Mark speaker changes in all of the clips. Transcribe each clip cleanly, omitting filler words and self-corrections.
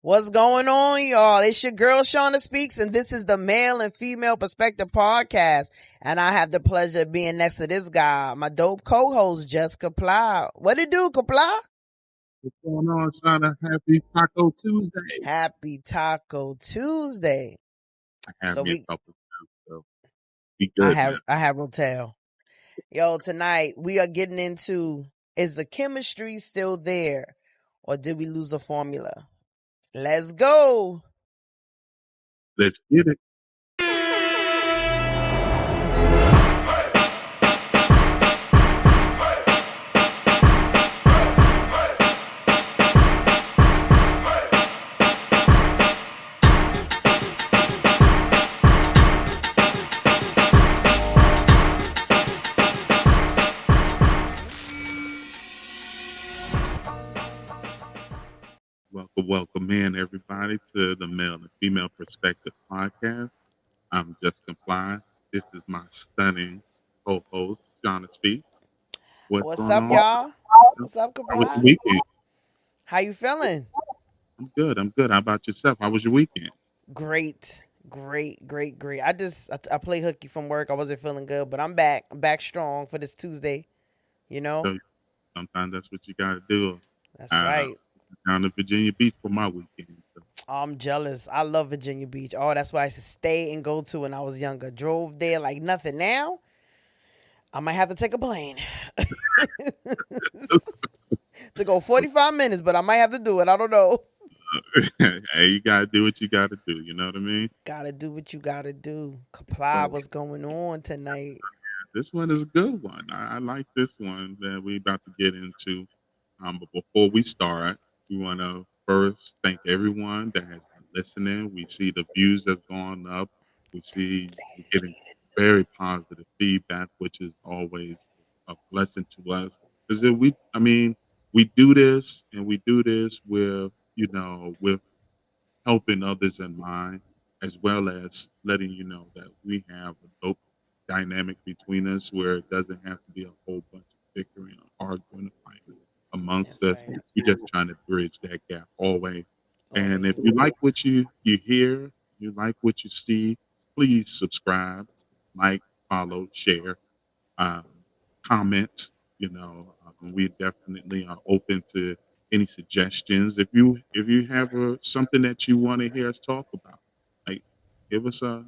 Speaker 1: What's going on, y'all? It's your girl Shawna Speaks, and this is the Male and Female Perspective Podcast. And I have the pleasure of being next to this guy, my dope co-host, Jessica Ply. What it do, Kapla?
Speaker 2: What's going on, Shawna? Happy Taco Tuesday.
Speaker 1: Happy Taco Tuesday.
Speaker 2: I had
Speaker 1: So
Speaker 2: me a couple times, so be good, man.
Speaker 1: I have Rotel. Yo, tonight we are getting into, is the chemistry still there, or did we lose a formula? Let's go.
Speaker 2: Let's get it. Welcome in, everybody, to the Male and Female Perspective Podcast. I'm Jessica Ply. This is my stunning co-host, Shawna Speaks. What's
Speaker 1: What's
Speaker 2: going
Speaker 1: up,
Speaker 2: on?
Speaker 1: y'all? What's up,
Speaker 2: How was your
Speaker 1: Kapla?
Speaker 2: weekend?
Speaker 1: How you feeling?
Speaker 2: I'm good. I'm good. How about yourself? How was your weekend?
Speaker 1: Great, great. I played hooky from work. I wasn't feeling good, but I'm back. I'm back strong for this Tuesday. You know,
Speaker 2: So sometimes that's what you got to do.
Speaker 1: that's
Speaker 2: Uh,
Speaker 1: right.
Speaker 2: down to Virginia Beach for my weekend. So,
Speaker 1: I'm jealous. I love Virginia Beach. Oh, that's where I used to stay and go to when I was younger. Drove there like nothing. Now I might have to take a plane to go 45 minutes, but I might have to do it. I don't know.
Speaker 2: hey, you gotta do what you gotta do. You know what I mean?
Speaker 1: Gotta do what you gotta do. Comply.
Speaker 2: So
Speaker 1: What's going on tonight?
Speaker 2: this one is a good one. I like this one that we about to get into. But before we start, we want to first thank everyone that has been listening. We see the views have gone up. We see we're getting very positive feedback, which is always a blessing to us. Because we do this and we do this with helping others in mind, as well as letting you know that we have a dope dynamic between us where it doesn't have to be a whole bunch of bickering or arguing or fighting amongst
Speaker 1: That's
Speaker 2: us.
Speaker 1: right.
Speaker 2: We're just trying to bridge that gap always. And if you
Speaker 1: Always.
Speaker 2: like what you hear, you like what you see, please subscribe, like, follow, share, um, comments. We definitely are open to any suggestions. If you have something that you want to hear us talk about, like give us a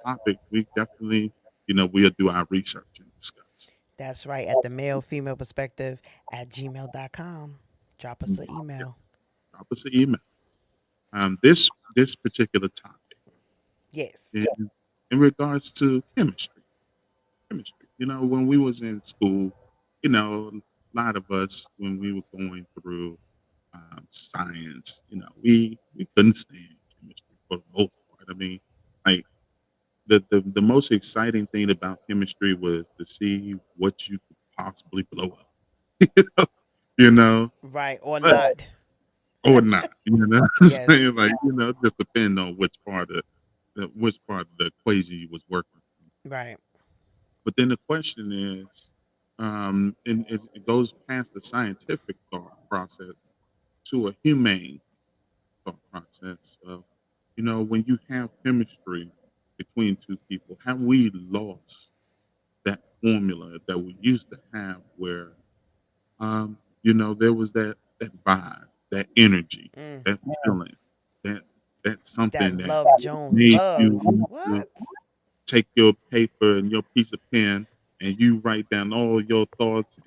Speaker 2: topic. We definitely we'll do our research and discuss.
Speaker 1: That's right. At the male female perspective at gmail.com. Drop us an
Speaker 2: Yeah,
Speaker 1: email.
Speaker 2: drop us an email. This particular topic
Speaker 1: Yes.
Speaker 2: is in regards to chemistry. Chemistry. When we was in school, a lot of us when we were going through science, we couldn't stand chemistry for the most part. I mean, like the most exciting thing about chemistry was to see what you could possibly blow up. you know,
Speaker 1: Right. Or
Speaker 2: but
Speaker 1: not.
Speaker 2: or not. Saying
Speaker 1: Yes.
Speaker 2: like just depend on which part of the equation you was working.
Speaker 1: Right.
Speaker 2: But then the question is, and it goes past the scientific thought process to a humane thought process of, when you have chemistry between two people, have we lost that formula that we used to have where, there was that vibe, that energy,
Speaker 1: Mm.
Speaker 2: that feeling, that that's
Speaker 1: That
Speaker 2: something that
Speaker 1: Love Jones
Speaker 2: made
Speaker 1: love.
Speaker 2: you want to
Speaker 1: What?
Speaker 2: take your paper and your piece of pen and you write down all your thoughts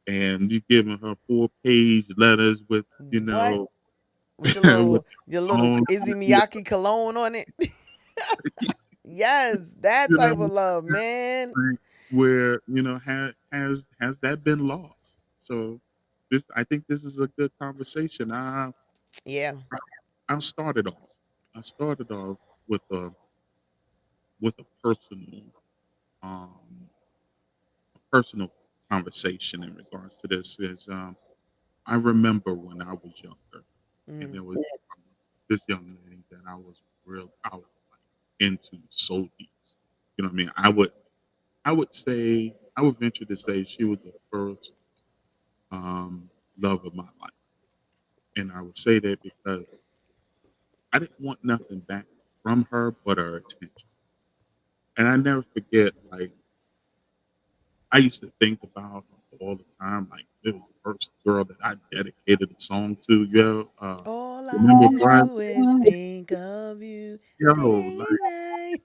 Speaker 2: and you giving her 4-page letters with,
Speaker 1: What? With
Speaker 2: with
Speaker 1: your little
Speaker 2: own,
Speaker 1: Izzy
Speaker 2: yeah,
Speaker 1: Miyake cologne on it. Yes, that
Speaker 2: you
Speaker 1: type of
Speaker 2: know,
Speaker 1: love, man.
Speaker 2: like, where has that been lost? So I think this is a good conversation.
Speaker 1: Yeah.
Speaker 2: I started off. I started off with a um personal conversation in regards to this. Is I remember when I was younger, and
Speaker 1: Mm.
Speaker 2: there was this young lady that I was like into so deep. You know what I mean? I would venture to say she was the first love of my life. And I would say that because I didn't want nothing back from her but her attention. And I never forget, like, I used to think about her all the time. Like, it was the first girl that I dedicated a song to. Yo,
Speaker 1: All I
Speaker 2: remember Brian?
Speaker 1: do is think of you
Speaker 2: Yo,
Speaker 1: day and
Speaker 2: like,
Speaker 1: night.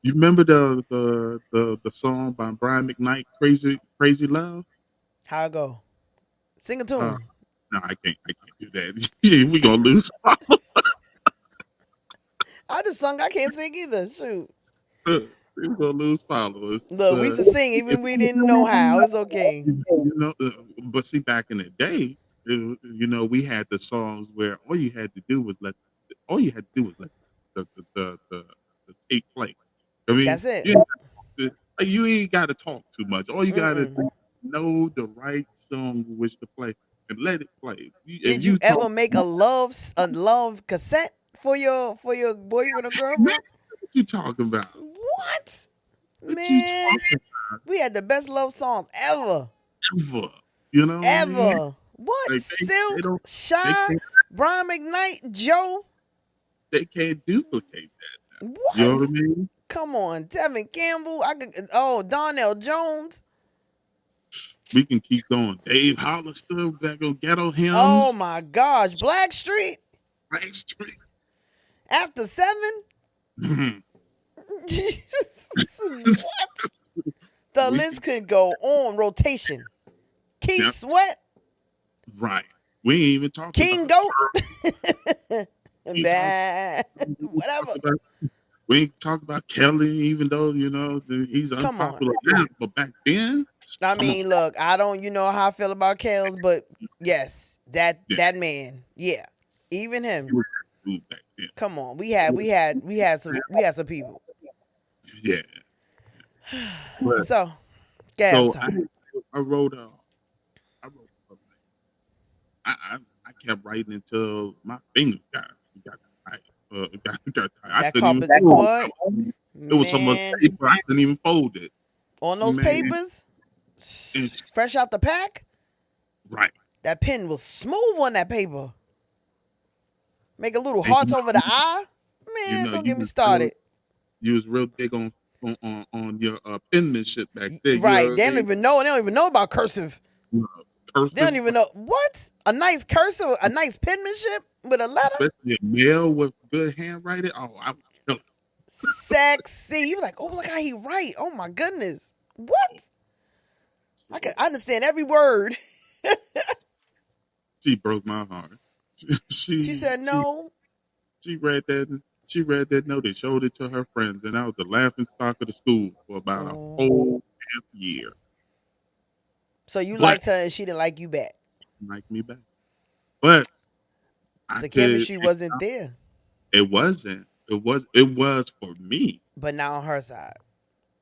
Speaker 2: you remember the song by Brian McKnight, Crazy Love?
Speaker 1: How I go? Sing it to
Speaker 2: Uh,
Speaker 1: me.
Speaker 2: no, I can't do that. Yeah, we gonna lose.
Speaker 1: I just sung. I can't sing either. Shoot.
Speaker 2: We gonna lose followers.
Speaker 1: Look, we
Speaker 2: But
Speaker 1: used to sing
Speaker 2: if
Speaker 1: even we didn't know how. It's okay.
Speaker 2: but see, back in the day, we had the songs where all you had to do was let the tape play. I mean,
Speaker 1: That's it.
Speaker 2: you ain't got to talk too much. All you got to
Speaker 1: Mm-mm.
Speaker 2: do is know the right song which to play and let it play. If
Speaker 1: Did you
Speaker 2: you talk,
Speaker 1: ever make a love cassette for your boyfriend or
Speaker 2: man,
Speaker 1: girlfriend?
Speaker 2: what you talking about?
Speaker 1: What?
Speaker 2: What you
Speaker 1: Man,
Speaker 2: talking
Speaker 1: we had the best love songs ever.
Speaker 2: ever? You know what I mean?
Speaker 1: Ever. What?
Speaker 2: Like they
Speaker 1: Silk,
Speaker 2: don't they
Speaker 1: Shy,
Speaker 2: can't
Speaker 1: Brian McKnight, Joe.
Speaker 2: they can't duplicate that. You know what I
Speaker 1: What?
Speaker 2: mean?
Speaker 1: Come on, Tevin Campbell. I could. Donnell Jones.
Speaker 2: We can keep going. Dave Hollister back on Ghetto
Speaker 1: Oh
Speaker 2: Hymns,
Speaker 1: my gosh, Blackstreet.
Speaker 2: Frank Street.
Speaker 1: After 7. What? The
Speaker 2: we
Speaker 1: list
Speaker 2: can,
Speaker 1: could go on rotation. Keith
Speaker 2: yep,
Speaker 1: Sweat,
Speaker 2: right. We ain't even talking
Speaker 1: King
Speaker 2: about
Speaker 1: Goat,
Speaker 2: we ain't talk,
Speaker 1: bad,
Speaker 2: we talk
Speaker 1: whatever.
Speaker 2: about we ain't talk about Kelly, even though he's
Speaker 1: Come on.
Speaker 2: unpopular now. But back then,
Speaker 1: I
Speaker 2: come on,
Speaker 1: mean, look, I don't, how I feel about Kales, but yes, that
Speaker 2: yeah,
Speaker 1: that man, yeah, even
Speaker 2: he
Speaker 1: him.
Speaker 2: was dude back then.
Speaker 1: Come on, we had some people.
Speaker 2: Yeah, but
Speaker 1: So, yeah, I'm
Speaker 2: so I
Speaker 1: sorry.
Speaker 2: I wrote I wrote I kept writing until my fingers got tired. Got tired. I
Speaker 1: That
Speaker 2: couldn't even
Speaker 1: carpet,
Speaker 2: fold
Speaker 1: what
Speaker 2: it. It was so much
Speaker 1: man
Speaker 2: paper I couldn't even fold it.
Speaker 1: on those
Speaker 2: Man,
Speaker 1: papers,
Speaker 2: and
Speaker 1: fresh out the pack?
Speaker 2: right.
Speaker 1: That pen was smooth on that paper. Make a little
Speaker 2: And
Speaker 1: hearts over the eye. Man, don't get me started.
Speaker 2: you was real big on your penmanship back there.
Speaker 1: Right? They don't even know. They don't even know about cursive.
Speaker 2: You
Speaker 1: They don't
Speaker 2: cursive,
Speaker 1: even know what a nice cursive, a nice penmanship with a letter.
Speaker 2: especially a male with good handwriting. Oh, I was killing.
Speaker 1: Sexy. You like, oh look how he write. Oh my goodness. What? I can understand every word.
Speaker 2: She broke my heart.
Speaker 1: She
Speaker 2: she
Speaker 1: said
Speaker 2: she
Speaker 1: no.
Speaker 2: she read that. She read that note and showed it to her friends, and I was the laughing stock of the school for about a
Speaker 1: Oh.
Speaker 2: whole half year.
Speaker 1: So you
Speaker 2: But
Speaker 1: liked her and she didn't like you back.
Speaker 2: like me back. But I
Speaker 1: The
Speaker 2: could.
Speaker 1: chemistry wasn't there,
Speaker 2: It wasn't. It was for me.
Speaker 1: but now on her side.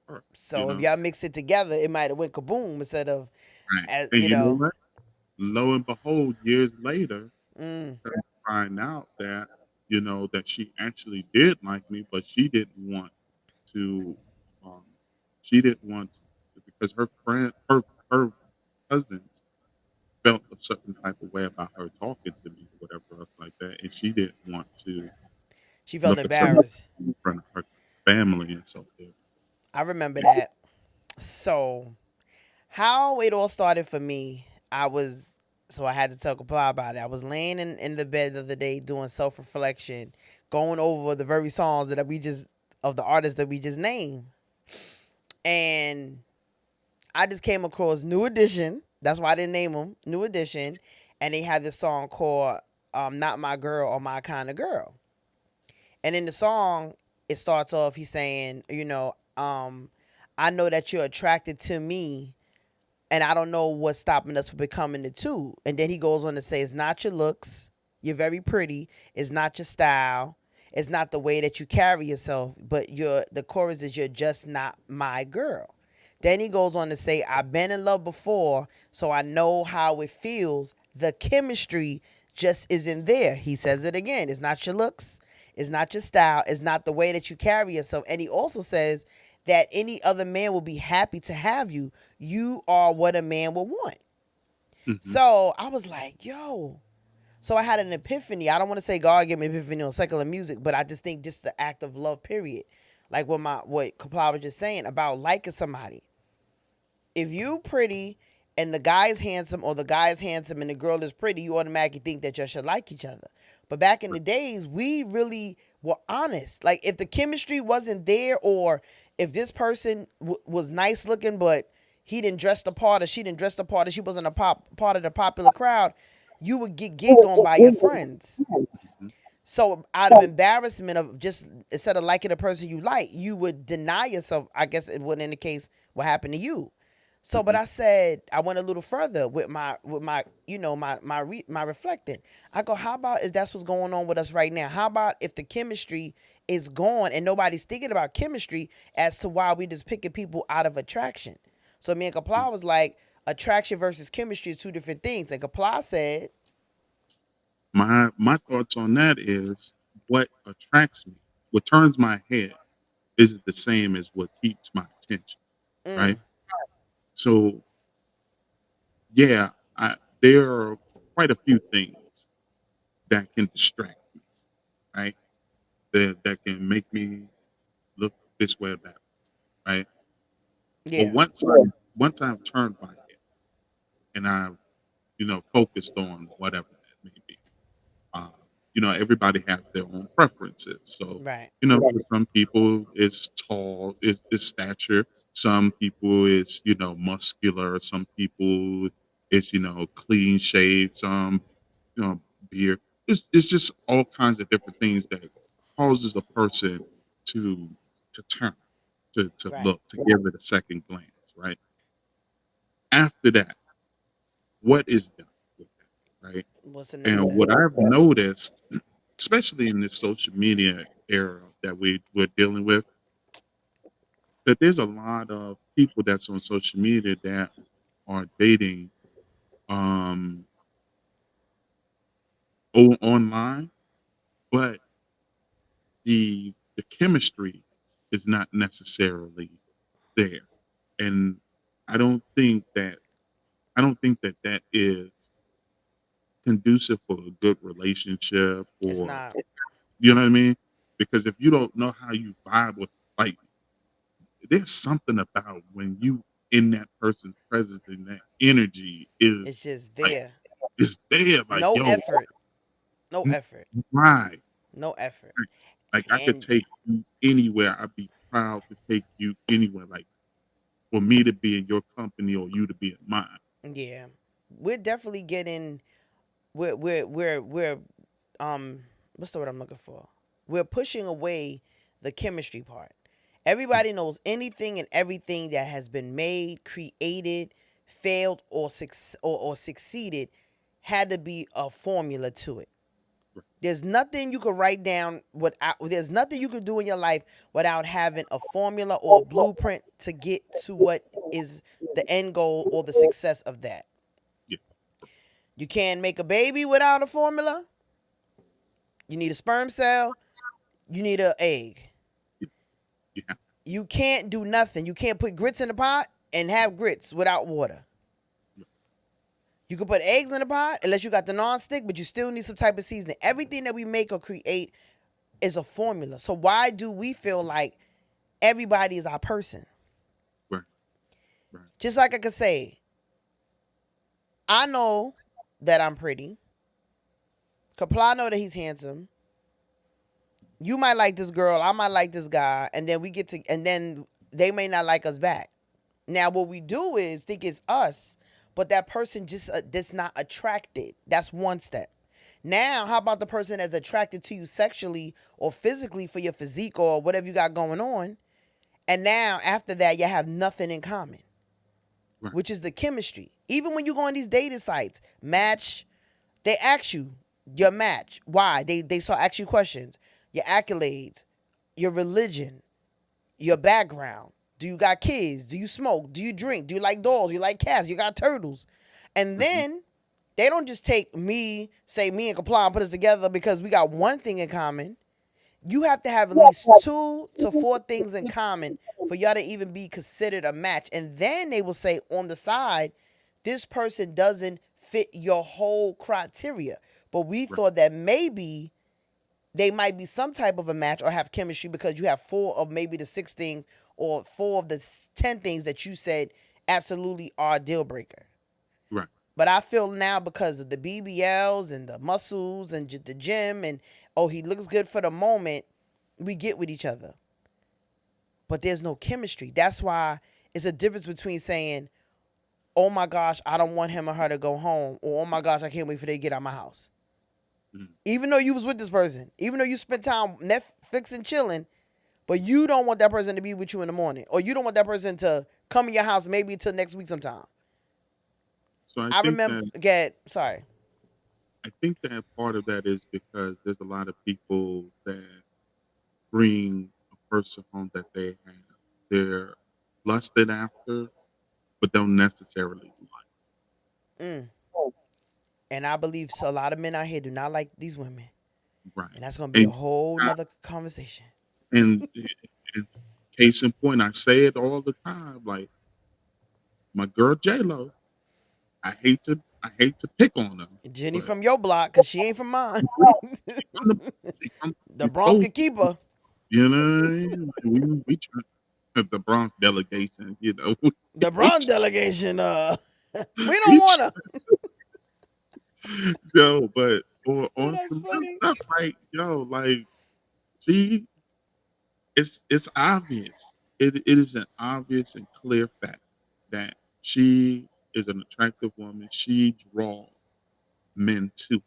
Speaker 2: Her, you
Speaker 1: So if
Speaker 2: know.
Speaker 1: y'all mix it together, it might have went kaboom instead of,
Speaker 2: Right.
Speaker 1: as
Speaker 2: And you know what? Lo and behold, years later,
Speaker 1: Mm,
Speaker 2: I find out that that she actually did like me, but she didn't want to. Um, she didn't want because her cousins felt a certain type of way about her talking to me, or whatever else like that, and she didn't want to
Speaker 1: she felt
Speaker 2: look a certain
Speaker 1: embarrassed.
Speaker 2: in front of her family and so forth.
Speaker 1: I remember that. So how it all started for me, I had to tell Kapla about it. I was laying in the bed the other day doing self reflection, going over the very songs that we just of the artists that we just named. And I just came across New Edition. That's why I didn't name them. New Edition. And they had this song called Not My Girl or My Kind of Girl. And in the song, it starts off, he's saying, I know that you're attracted to me, and I don't know what's stopping us from becoming the two. And then he goes on to say, it's not your looks. You're very pretty. It's not your style. It's not the way that you carry yourself. But the chorus is, you're just not my girl. Then he goes on to say, I've been in love before, so I know how it feels. The chemistry just isn't there. He says it again. It's not your looks. It's not your style. It's not the way that you carry yourself. And he also says that any other man will be happy to have you. You are what a man will want.
Speaker 2: Hmm.
Speaker 1: So I was like, yo, So I had an epiphany. I don't want to say God gave me an epiphany on secular music, but I just think just the act of love, period. Like what Kapla was just saying about liking somebody. If you pretty and the guy is handsome, or the guy is handsome and the girl is pretty, you automatically think that you should like each other. But back in the days, we really were honest. Like if the chemistry wasn't there, or if this person was nice looking, but he didn't dress the part, or she didn't dress the part, or she wasn't a part of the popular crowd, you would get gigged on by your friends.
Speaker 2: Mhm.
Speaker 1: So out of embarrassment of just instead of liking the person you like, you would deny yourself. I guess it would indicate what happened to you. So, but
Speaker 2: Mhm.
Speaker 1: I said I went a little further with my my reflecting. I go, how about if that's what's going on with us right now? How about if the chemistry is gone and nobody's thinking about chemistry as to why we just picking people out of attraction? So me and Kapla was like, attraction versus chemistry is two different things. And Kapla said,
Speaker 2: My thoughts on that is what attracts me, what turns my head, is the same as what keeps my attention, right?
Speaker 1: mm,
Speaker 2: So yeah, there are quite a few things that can distract me, right? That can make me look this way or that, right? But
Speaker 1: yeah,
Speaker 2: once I've turned my head and I've focused on whatever that may be, Um, everybody has their own preferences. So,
Speaker 1: right,
Speaker 2: for some people it's tall, it's stature. Some people it's muscular. Some people it's clean shaved. Some beard. It's just all kinds of different things that causes a person to turn, to
Speaker 1: right.
Speaker 2: look, to give it a second glance. Right after that, what is done with that? Right.
Speaker 1: What's the next
Speaker 2: And
Speaker 1: step?
Speaker 2: what I've noticed, especially in this social media era that we're dealing with, that there's a lot of people that's on social media that are dating um online, but the chemistry is not necessarily there. And I don't think that that is conducive for a good relationship,
Speaker 1: It's
Speaker 2: or
Speaker 1: not.
Speaker 2: you know what I mean? Because if you don't know how you vibe with, like, there's something about when you in that person's presence and that energy is
Speaker 1: It's just
Speaker 2: like
Speaker 1: there.
Speaker 2: it's there, like,
Speaker 1: No
Speaker 2: yo,
Speaker 1: effort. No effort.
Speaker 2: right.
Speaker 1: No effort.
Speaker 2: Like I could
Speaker 1: And
Speaker 2: take you anywhere. I'd be proud to take you anywhere. Like for me to be in your company or you to be in mine.
Speaker 1: yeah, we're definitely getting. We're um. What's the word I'm looking for? We're pushing away the chemistry part. Everybody knows anything and everything that has been made, created, failed, or succeeded had to be a formula to it. There's nothing you could write down without. There's nothing you could do in your life without having a formula or a blueprint to get to what is the end goal or the success of that.
Speaker 2: Yeah,
Speaker 1: You can't make a baby without a formula. You need a sperm cell. You need an egg.
Speaker 2: yeah, yeah,
Speaker 1: You can't do nothing. You can't put grits in the pot and have grits without water.
Speaker 2: yeah,
Speaker 1: You can put eggs in the pot unless you got the non-stick, but you still need some type of seasoning. Everything that we make or create is a formula. So why do we feel like everybody is our person?
Speaker 2: right, right,
Speaker 1: Just like I could say, I know that I'm pretty. Kapla know that he's handsome. You might like this girl, I might like this guy, and then we get to, and then they may not like us back. Now, what we do is think it's us, but that person just not attracted. That's one step. Now, how about the person that's attracted to you sexually or physically for your physique or whatever you got going on? And now, after that, you have nothing in common,
Speaker 2: right.
Speaker 1: which is the chemistry. Even when you go on these dating sites, match, they ask you your match. Why? They start ask you questions, your accolades, your religion, your background. Do you got kids? Do you smoke? Do you drink? Do you like dolls? You like cats? You got turtles? And
Speaker 2: Hmm.
Speaker 1: then they don't just take me, say me and Kaplan, put us together because we got one thing in common. You have to have at least 2 to 4 things in common for y'all to even be considered a match. And then they will say on the side, this person doesn't fit your whole criteria. but we
Speaker 2: Right.
Speaker 1: thought that maybe they might be some type of a match or have chemistry because you have four of maybe the six things or four of the 10 things that you said absolutely are a deal breaker.
Speaker 2: Right.
Speaker 1: But I feel now because of the BBLs and the muscles and the gym and oh, he looks good for the moment, we get with each other. But there's no chemistry. That's why it's a difference between saying, oh my gosh, I don't want him or her to go home, or oh my gosh, I can't wait for they to get out of my house.
Speaker 2: Mhm.
Speaker 1: Even though you was with this person, even though you spent time Netflix and chilling, but you don't want that person to be with you in the morning, or you don't want that person to come in your house maybe until next week sometime.
Speaker 2: So
Speaker 1: I remember, sorry.
Speaker 2: I think that part of that is because there's a lot of people that bring a person home that they're lusted after, but don't necessarily like.
Speaker 1: Mm. And I believe a lot of men out here do not like these women.
Speaker 2: Right.
Speaker 1: And that's going to be a
Speaker 2: And
Speaker 1: whole
Speaker 2: I,
Speaker 1: nother conversation.
Speaker 2: and case in point, I say it all the time. Like my girl J Lo, I hate to pick on her,
Speaker 1: Jenny
Speaker 2: but
Speaker 1: from your block, because she ain't from mine.
Speaker 2: from the they come
Speaker 1: The
Speaker 2: we
Speaker 1: Bronx
Speaker 2: both
Speaker 1: could keep her.
Speaker 2: you know what I mean? We try the Bronx delegation, you know.
Speaker 1: The
Speaker 2: We
Speaker 1: Bronx delegation, we don't
Speaker 2: we
Speaker 1: want her.
Speaker 2: yo, but
Speaker 1: Oh,
Speaker 2: on
Speaker 1: that's
Speaker 2: some real
Speaker 1: funny.
Speaker 2: stuff, like yo, like she it's obvious. It is an obvious and clear fact that she is an attractive woman. She draws men to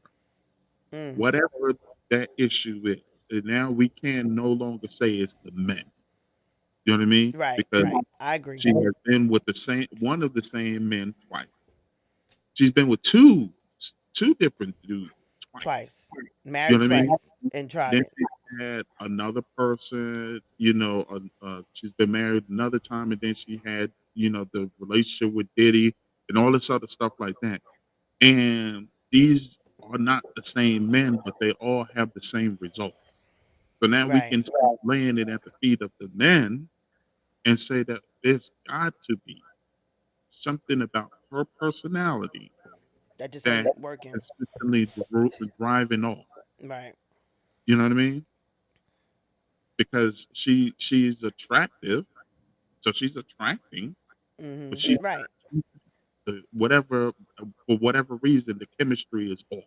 Speaker 2: her.
Speaker 1: Mm,
Speaker 2: Whatever that issue is. And now we can no longer say it's the men. You know what I mean?
Speaker 1: right,
Speaker 2: Because
Speaker 1: right. I agree.
Speaker 2: she has been with the same one of the same men twice. She's been with two different dudes twice.
Speaker 1: Twice.
Speaker 2: You
Speaker 1: Married
Speaker 2: know what I mean?
Speaker 1: twice and tried
Speaker 2: Then
Speaker 1: it.
Speaker 2: she had another person, you know, she's been married another time, and then she had, you know, the relationship with Diddy and all this other stuff like that. And these are not the same men, but they all have the same result. So now we
Speaker 1: Right.
Speaker 2: can start laying it at the feet of the men and say that there's got to be something about her personality
Speaker 1: That just
Speaker 2: that
Speaker 1: ain't working.
Speaker 2: consistently driving off.
Speaker 1: Right.
Speaker 2: You know what I mean? Because she's attractive, so she's attracting, but she's
Speaker 1: Right.
Speaker 2: not whatever for whatever reason the chemistry is off.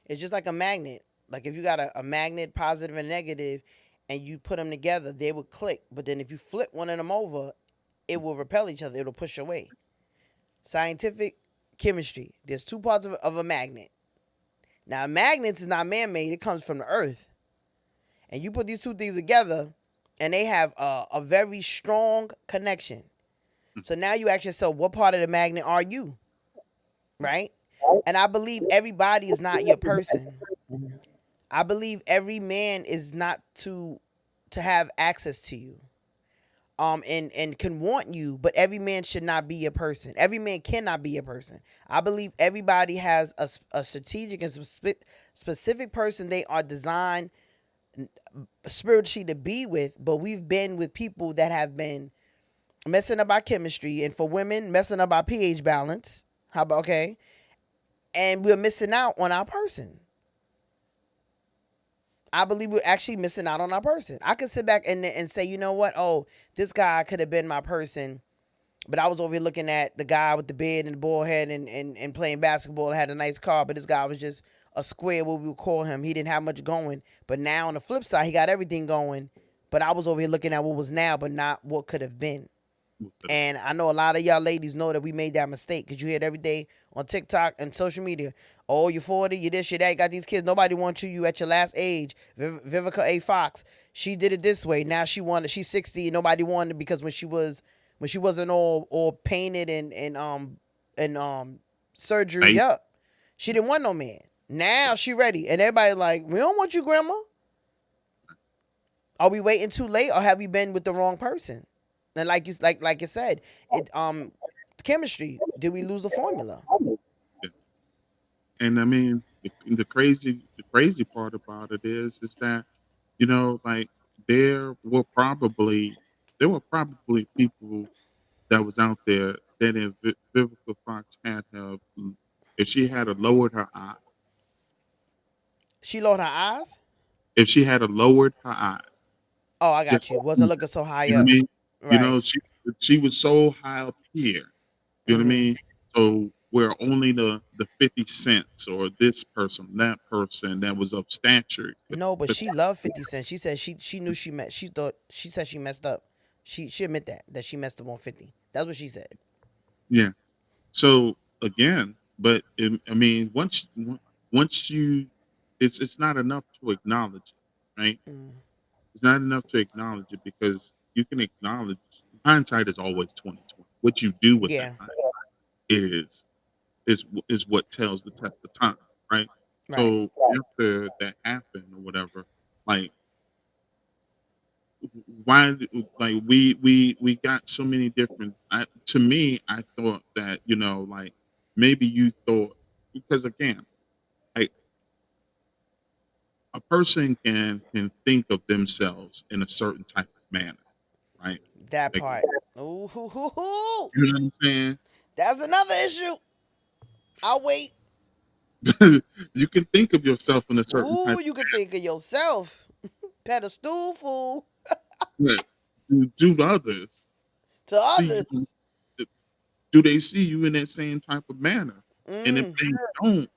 Speaker 1: It's just like a magnet. Like if you got a magnet, positive and negative, and you put them together, they would click. But then if you flip one of them over, it will repel each other. It'll push away. Scientific chemistry. There's two parts of a magnet. Now, magnets is not man-made. It comes from the earth. And you put these two things together, and they have a very strong connection. So now you ask yourself, what part of the magnet are you? Right? And I believe everybody is not your person. I believe every man is not to have access to you. And can want you, but every man should not be a person. Every man cannot be a person. I believe everybody has a strategic and specific person they are designed spiritually to be with, but we've been with people that have been messing up our chemistry, and for women, messing up our pH balance. How about okay? And we're missing out on our person. I believe we're actually missing out on our person. I could sit back and say, you know what? Oh, this guy could have been my person, but I was over here looking at the guy with the beard and the bald head and playing basketball and had a nice car, but this guy was just a square, what we would call him. He didn't have much going. But now on the flip side, he got everything going. But I was over here looking at what was now, but not what could have been. And I know a lot of y'all ladies know that we made that mistake because you hear it every day on TikTok and social media. Oh, you're 40, you this, you that, you got these kids. Nobody wants you. You at your last age. Vivica A. Fox, she did it this way. Now she's 60 and nobody wanted because when she wasn't all painted and surgery
Speaker 2: Thank
Speaker 1: up, she didn't want no man. Now she ready. And everybody like, we don't want you, grandma. Are we waiting too late or have we been with the wrong person? And like you said, it chemistry. Did we lose the formula?
Speaker 2: you. And I mean, the crazy part about it is that you know, like there were probably people that was out there that if Vivica Fox had her, if she had lowered her eye
Speaker 1: She lowered her eyes.
Speaker 2: If she had a lowered her eye,
Speaker 1: Oh, I
Speaker 2: just
Speaker 1: got you. Wasn't looking so high
Speaker 2: you know what
Speaker 1: up.
Speaker 2: I mean? You
Speaker 1: Right.
Speaker 2: know, she was so high up here. You know what I
Speaker 1: Mm-hmm.
Speaker 2: mean? So where only the 50 cents or this person, that person that was of stature
Speaker 1: No, but
Speaker 2: could,
Speaker 1: she loved 50 Cent. She said she knew she thought she said she messed up. She admit that she messed up on 50. That's what she said.
Speaker 2: yeah. So again, but I mean, once you, it's not enough to acknowledge it, right?
Speaker 1: Mm.
Speaker 2: It's not enough to acknowledge it because you can acknowledge hindsight is always 2020. What you do with that
Speaker 1: Yeah.
Speaker 2: is is what tells the test of time, right?
Speaker 1: Right.
Speaker 2: So after that happened or whatever, like why like we got so many different to me I thought that like maybe you thought because again like a person can think of themselves in a certain type of manner, right?
Speaker 1: That
Speaker 2: Like
Speaker 1: part. Ooh, hoo, hoo, hoo.
Speaker 2: you know what I'm saying?
Speaker 1: That's another issue. I'll wait.
Speaker 2: You can think of yourself in a certain
Speaker 1: Ooh,
Speaker 2: type
Speaker 1: you could think of yourself. Pedestal fool
Speaker 2: of way. Do others
Speaker 1: to
Speaker 2: see you?
Speaker 1: others.
Speaker 2: Do they see you in that same type of manner? And if
Speaker 1: Mm.
Speaker 2: they don't,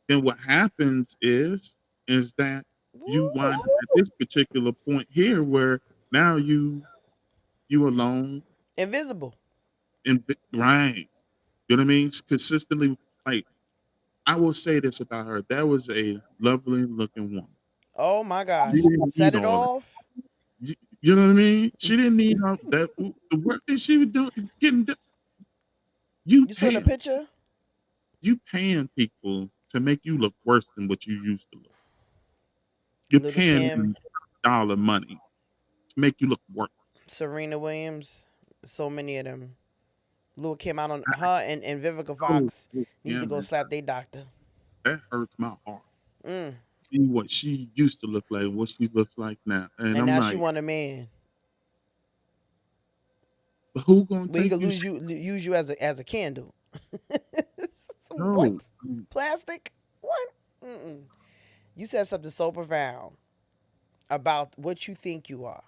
Speaker 2: then what happens is that you wind up
Speaker 1: Ooh.
Speaker 2: at this particular point here where now you alone
Speaker 1: Invisible.
Speaker 2: and right. You know what I mean? Consistently, like I will say this about her. That was a lovely looking woman.
Speaker 1: Oh my
Speaker 2: She
Speaker 1: gosh.
Speaker 2: didn't
Speaker 1: Set
Speaker 2: need
Speaker 1: it
Speaker 2: all that.
Speaker 1: off.
Speaker 2: You know what I mean? She didn't need all that. The work that she was doing, getting done. You
Speaker 1: You saw the
Speaker 2: paying,
Speaker 1: picture?
Speaker 2: you paying people to make you look worse than what you used to look. You're
Speaker 1: Little
Speaker 2: paying
Speaker 1: Kim,
Speaker 2: them dollar money to make you look worse.
Speaker 1: Serena Williams, so many of them. Lil Kim out on her and Vivica
Speaker 2: Oh,
Speaker 1: Fox need
Speaker 2: yeah,
Speaker 1: to go
Speaker 2: man,
Speaker 1: slap their doctor.
Speaker 2: that hurts my heart.
Speaker 1: Mm.
Speaker 2: See what she used to look like and what she looks like now. And
Speaker 1: And
Speaker 2: I'm
Speaker 1: now she
Speaker 2: like,
Speaker 1: want a man.
Speaker 2: but who gonna
Speaker 1: We
Speaker 2: take
Speaker 1: could
Speaker 2: you
Speaker 1: use you as a candle. What?
Speaker 2: no.
Speaker 1: Plastic? What? Mm-mm. You said something so profound about what you think you are.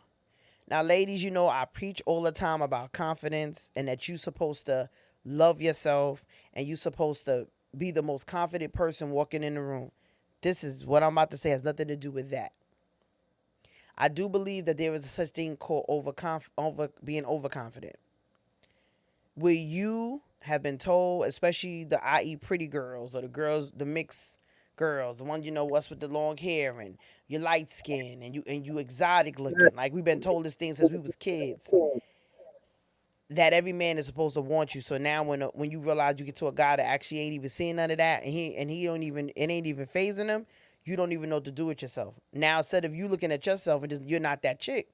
Speaker 1: Now, ladies, you know I preach all the time about confidence and that you're supposed to love yourself and you're supposed to be the most confident person walking in the room. This is what I'm about to say has nothing to do with that. I do believe that there is a such thing called over being overconfident. Where you have been told, especially the i.e. pretty girls or the girls, the mixed girls, the one you know what's with the long hair and you're light skin and you exotic looking. Like we've been told this thing since we was kids that every man is supposed to want you. So now when you realize you get to a guy that actually ain't even seeing none of that and he don't even it ain't even phasing him, you don't even know what to do with yourself. Now instead of you looking at yourself and just you're not that chick.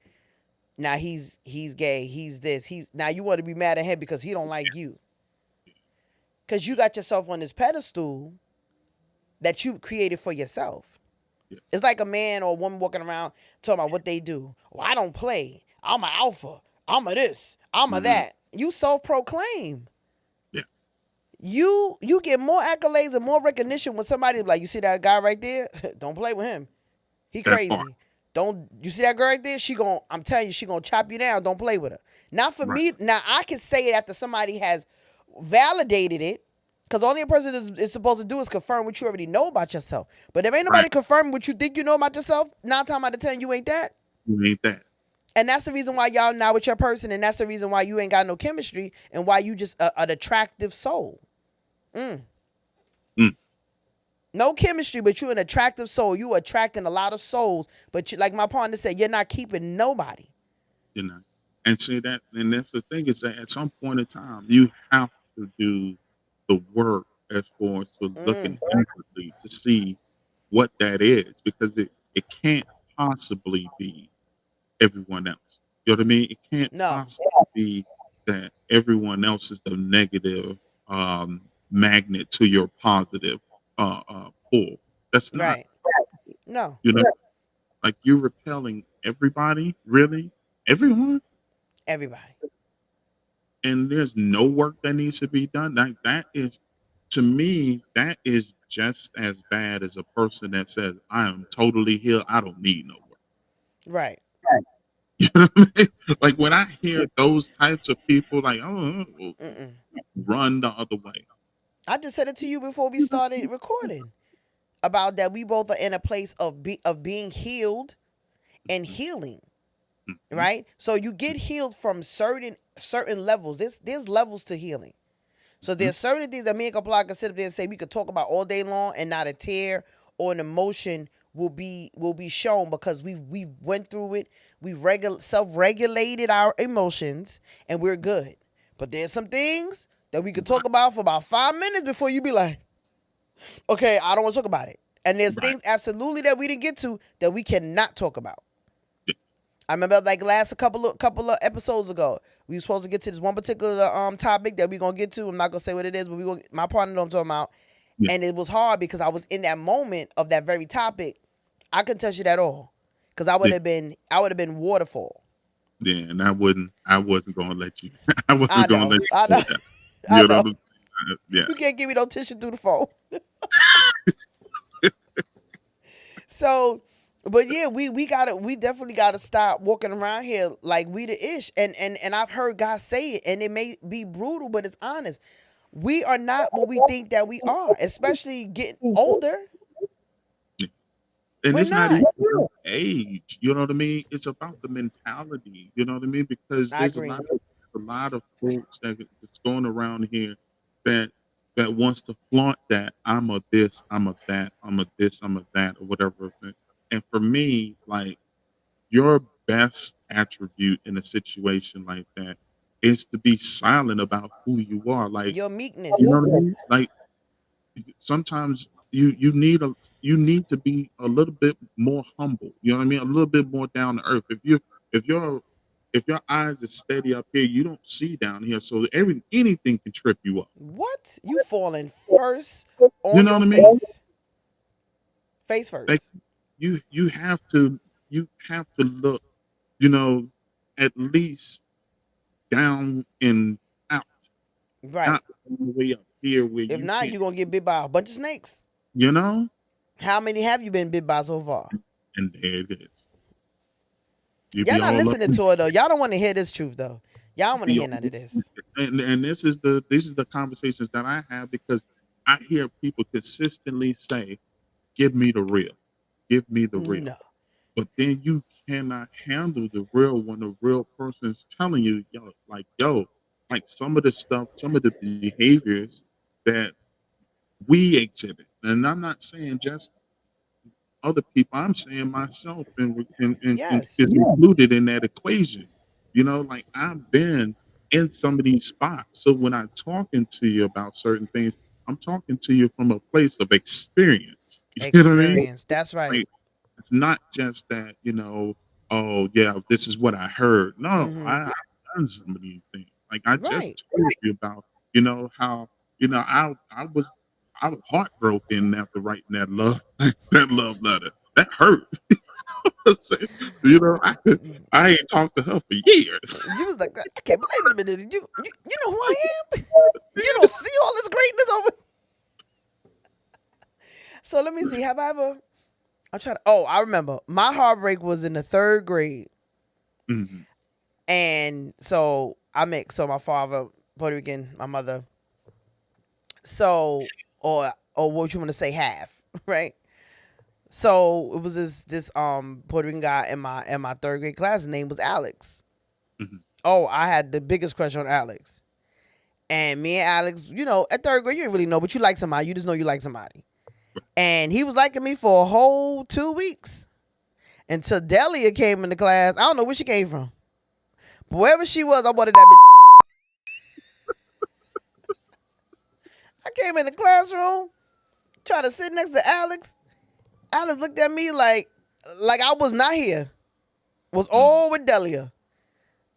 Speaker 1: Now he's gay, he's this, he's now you want to be mad at him because he don't like you. Cause you got yourself on this pedestal that you created for yourself.
Speaker 2: Yeah,
Speaker 1: It's like a man or a woman walking around talking about what they do. Well, I don't play. I'm an alpha. I'm a this. I'm a
Speaker 2: mhm,
Speaker 1: that. You self-proclaim.
Speaker 2: yeah,
Speaker 1: You get more accolades and more recognition when somebody like you see that guy right there. Don't play with him. He
Speaker 2: that part.
Speaker 1: crazy. Don't you see that girl right there? She gon' I'm telling you, she gonna chop you down. Don't play with her. Not for
Speaker 2: Right,
Speaker 1: me. Now I can say it after somebody has validated it. Cause only a person is supposed to do is confirm what you already know about yourself. But if ain't
Speaker 2: right.
Speaker 1: nobody confirming what you think you know about yourself, 9 times out of 10 you ain't that.
Speaker 2: You ain't that.
Speaker 1: And that's the reason why y'all not with your person, and that's the reason why you ain't got no chemistry, and why you just an attractive soul. Mm.
Speaker 2: Mm,
Speaker 1: No chemistry, but you an attractive soul. You attracting a lot of souls, but you, like my partner said, you're not keeping nobody.
Speaker 2: you know. And see that, and that's the thing is that at some point in time, you have to do the work as far as for looking
Speaker 1: Mm.
Speaker 2: inwardly to see what that is, because it can't possibly be everyone else. You know what I mean? It can't
Speaker 1: No.
Speaker 2: possibly be that everyone else is the negative magnet to your positive pull. That's not,
Speaker 1: Right. No.
Speaker 2: you know, like you're repelling everybody, really, everyone,
Speaker 1: Everybody.
Speaker 2: and there's no work that needs to be done. Like that is to me, that is just as bad as a person that says, "I am totally healed. I don't need no work."
Speaker 1: Right.
Speaker 2: You know what I mean? Like when I hear those types of people, like, "Oh,
Speaker 1: Mm-mm.
Speaker 2: run the other way."
Speaker 1: I just said it to you before we started recording about that we both are in a place of being healed and
Speaker 2: Mhm,
Speaker 1: healing,
Speaker 2: mhm,
Speaker 1: right? So you get healed from certain levels. There's levels to healing. So
Speaker 2: mhm.
Speaker 1: there's certain things that me and Kapla can sit up there and say we could talk about all day long, and not a tear or an emotion will be shown because we went through it. We self-regulated our emotions, and we're good. But there's some things that we could talk
Speaker 2: Right,
Speaker 1: about for about 5 minutes before you be like, okay, I don't want to talk about it. And there's
Speaker 2: right.
Speaker 1: things absolutely that we didn't get to that we cannot talk about.
Speaker 2: Yeah,
Speaker 1: I remember like last a couple of episodes ago, we were supposed to get to this one particular topic that we gonna get to. I'm not gonna say what it is, but we gonna my partner know what I'm talking about.
Speaker 2: yeah,
Speaker 1: And it was hard because I was in that moment of that very topic. I couldn't touch it at all. Cause I would
Speaker 2: yeah,
Speaker 1: have been waterfall.
Speaker 2: yeah. And I wasn't gonna let you. I
Speaker 1: I
Speaker 2: wasn't gonna
Speaker 1: know.
Speaker 2: let
Speaker 1: I
Speaker 2: you
Speaker 1: know.
Speaker 2: do that.
Speaker 1: I
Speaker 2: You know
Speaker 1: know.
Speaker 2: what I'm saying? Yeah,
Speaker 1: You can't give me no tissue through the phone. So, but yeah, we definitely gotta stop walking around here like we the ish. And I've heard God say it, and it may be brutal, but it's honest. We are not what we think that we are, especially getting older.
Speaker 2: yeah. And
Speaker 1: We're
Speaker 2: it's not
Speaker 1: not.
Speaker 2: even about age. You know what I mean? It's about the mentality. You know what I mean? Because
Speaker 1: I
Speaker 2: there's
Speaker 1: agree.
Speaker 2: a lot of folks that's going around here that wants to flaunt that I'm a this, I'm a that, I'm a this, I'm a that, or whatever. And for me, like your best attribute in a situation like that is to be silent about who you are. Like,
Speaker 1: Your
Speaker 2: you
Speaker 1: meekness.
Speaker 2: know what I mean? Like sometimes you need to be a little bit more humble. You know what I mean? A little bit more down to earth. If you're if your eyes is steady up here, you don't see down here. So anything can trip you up.
Speaker 1: What? You falling first
Speaker 2: You
Speaker 1: on
Speaker 2: know
Speaker 1: your
Speaker 2: what I mean?
Speaker 1: face. Face
Speaker 2: Like
Speaker 1: first.
Speaker 2: you have to look, you know, at least down and out,
Speaker 1: Right.
Speaker 2: not all the way up here where
Speaker 1: If
Speaker 2: you
Speaker 1: not,
Speaker 2: can't,
Speaker 1: you're gonna get bit by a bunch of snakes.
Speaker 2: you know?
Speaker 1: How many have you been bit by so far?
Speaker 2: And there it is. You
Speaker 1: Y'all
Speaker 2: be
Speaker 1: not
Speaker 2: all up
Speaker 1: listening to it though. Y'all don't want to hear this truth though. Y'all don't want to
Speaker 2: be
Speaker 1: hear
Speaker 2: all
Speaker 1: none of this.
Speaker 2: and this is the conversations that I have because I hear people consistently say, "Give me the real, give me the real,"
Speaker 1: No.
Speaker 2: but then you cannot handle the real when the real person is telling you, yo, like some of the stuff, some of the behaviors that we exhibit, and I'm not saying just other people. I'm saying myself and
Speaker 1: Yes.
Speaker 2: is included in that equation. You know, like I've been in some of these spots. So when I'm talking to you about certain things, I'm talking to you from a place of experience. You know what I mean?
Speaker 1: Experience. That's right.
Speaker 2: Like it's not just that, oh yeah, this is what I heard. No,
Speaker 1: Mm-hmm.
Speaker 2: I've done some of these things. Like I
Speaker 1: Right.
Speaker 2: just told you about, how, I was heartbroken after writing that love that love letter. That hurt. I ain't talked to her for years.
Speaker 1: You was like, I can't believe it. You know who I am? You don't see all this greatness over. So let me see. Have I ever? I'm trying to. Oh, I remember. My heartbreak was in the third grade,
Speaker 2: Mhm,
Speaker 1: and so so my father Puerto Rican, my mother. So or what you want to say half, right? So it was this Puerto Rican guy in my third grade class. His name was Alex.
Speaker 2: mhm.
Speaker 1: Oh, I had the biggest crush on Alex. And me and Alex, at third grade, you didn't really know, but you like somebody. You just know you like somebody. And he was liking me for a whole 2 weeks until Delia came into class. I don't know where she came from. But wherever she was, I wanted that bitch. I came in the classroom, tried to sit next to Alex. Alex looked at me like I was not here. Was
Speaker 2: Mm.
Speaker 1: all with Delia.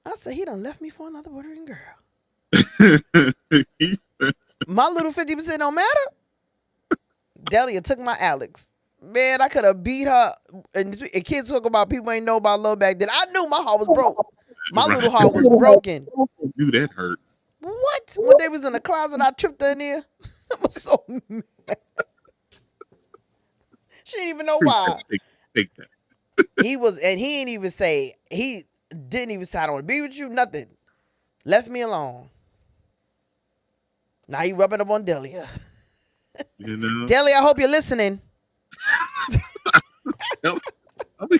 Speaker 1: I said, he done left me for another Puerto Rican girl.
Speaker 2: He
Speaker 1: My little 50% don't matter. Delia took my Alex. Man, I could have beat her. And kids talk about people ain't know about love back then. I knew my heart was broke. My little
Speaker 2: right.
Speaker 1: heart was broken.
Speaker 2: Knew that hurt.
Speaker 1: What? When they was in the closet, I tripped her in there. I was so mad. She didn't even know
Speaker 2: Take
Speaker 1: why.
Speaker 2: that. Take that.
Speaker 1: He didn't even say, he didn't even say, I don't want to be with you, nothing. Left me alone. Now he rubbing up on Delia.
Speaker 2: You know.
Speaker 1: Delia, I hope you're listening.
Speaker 2: I mean,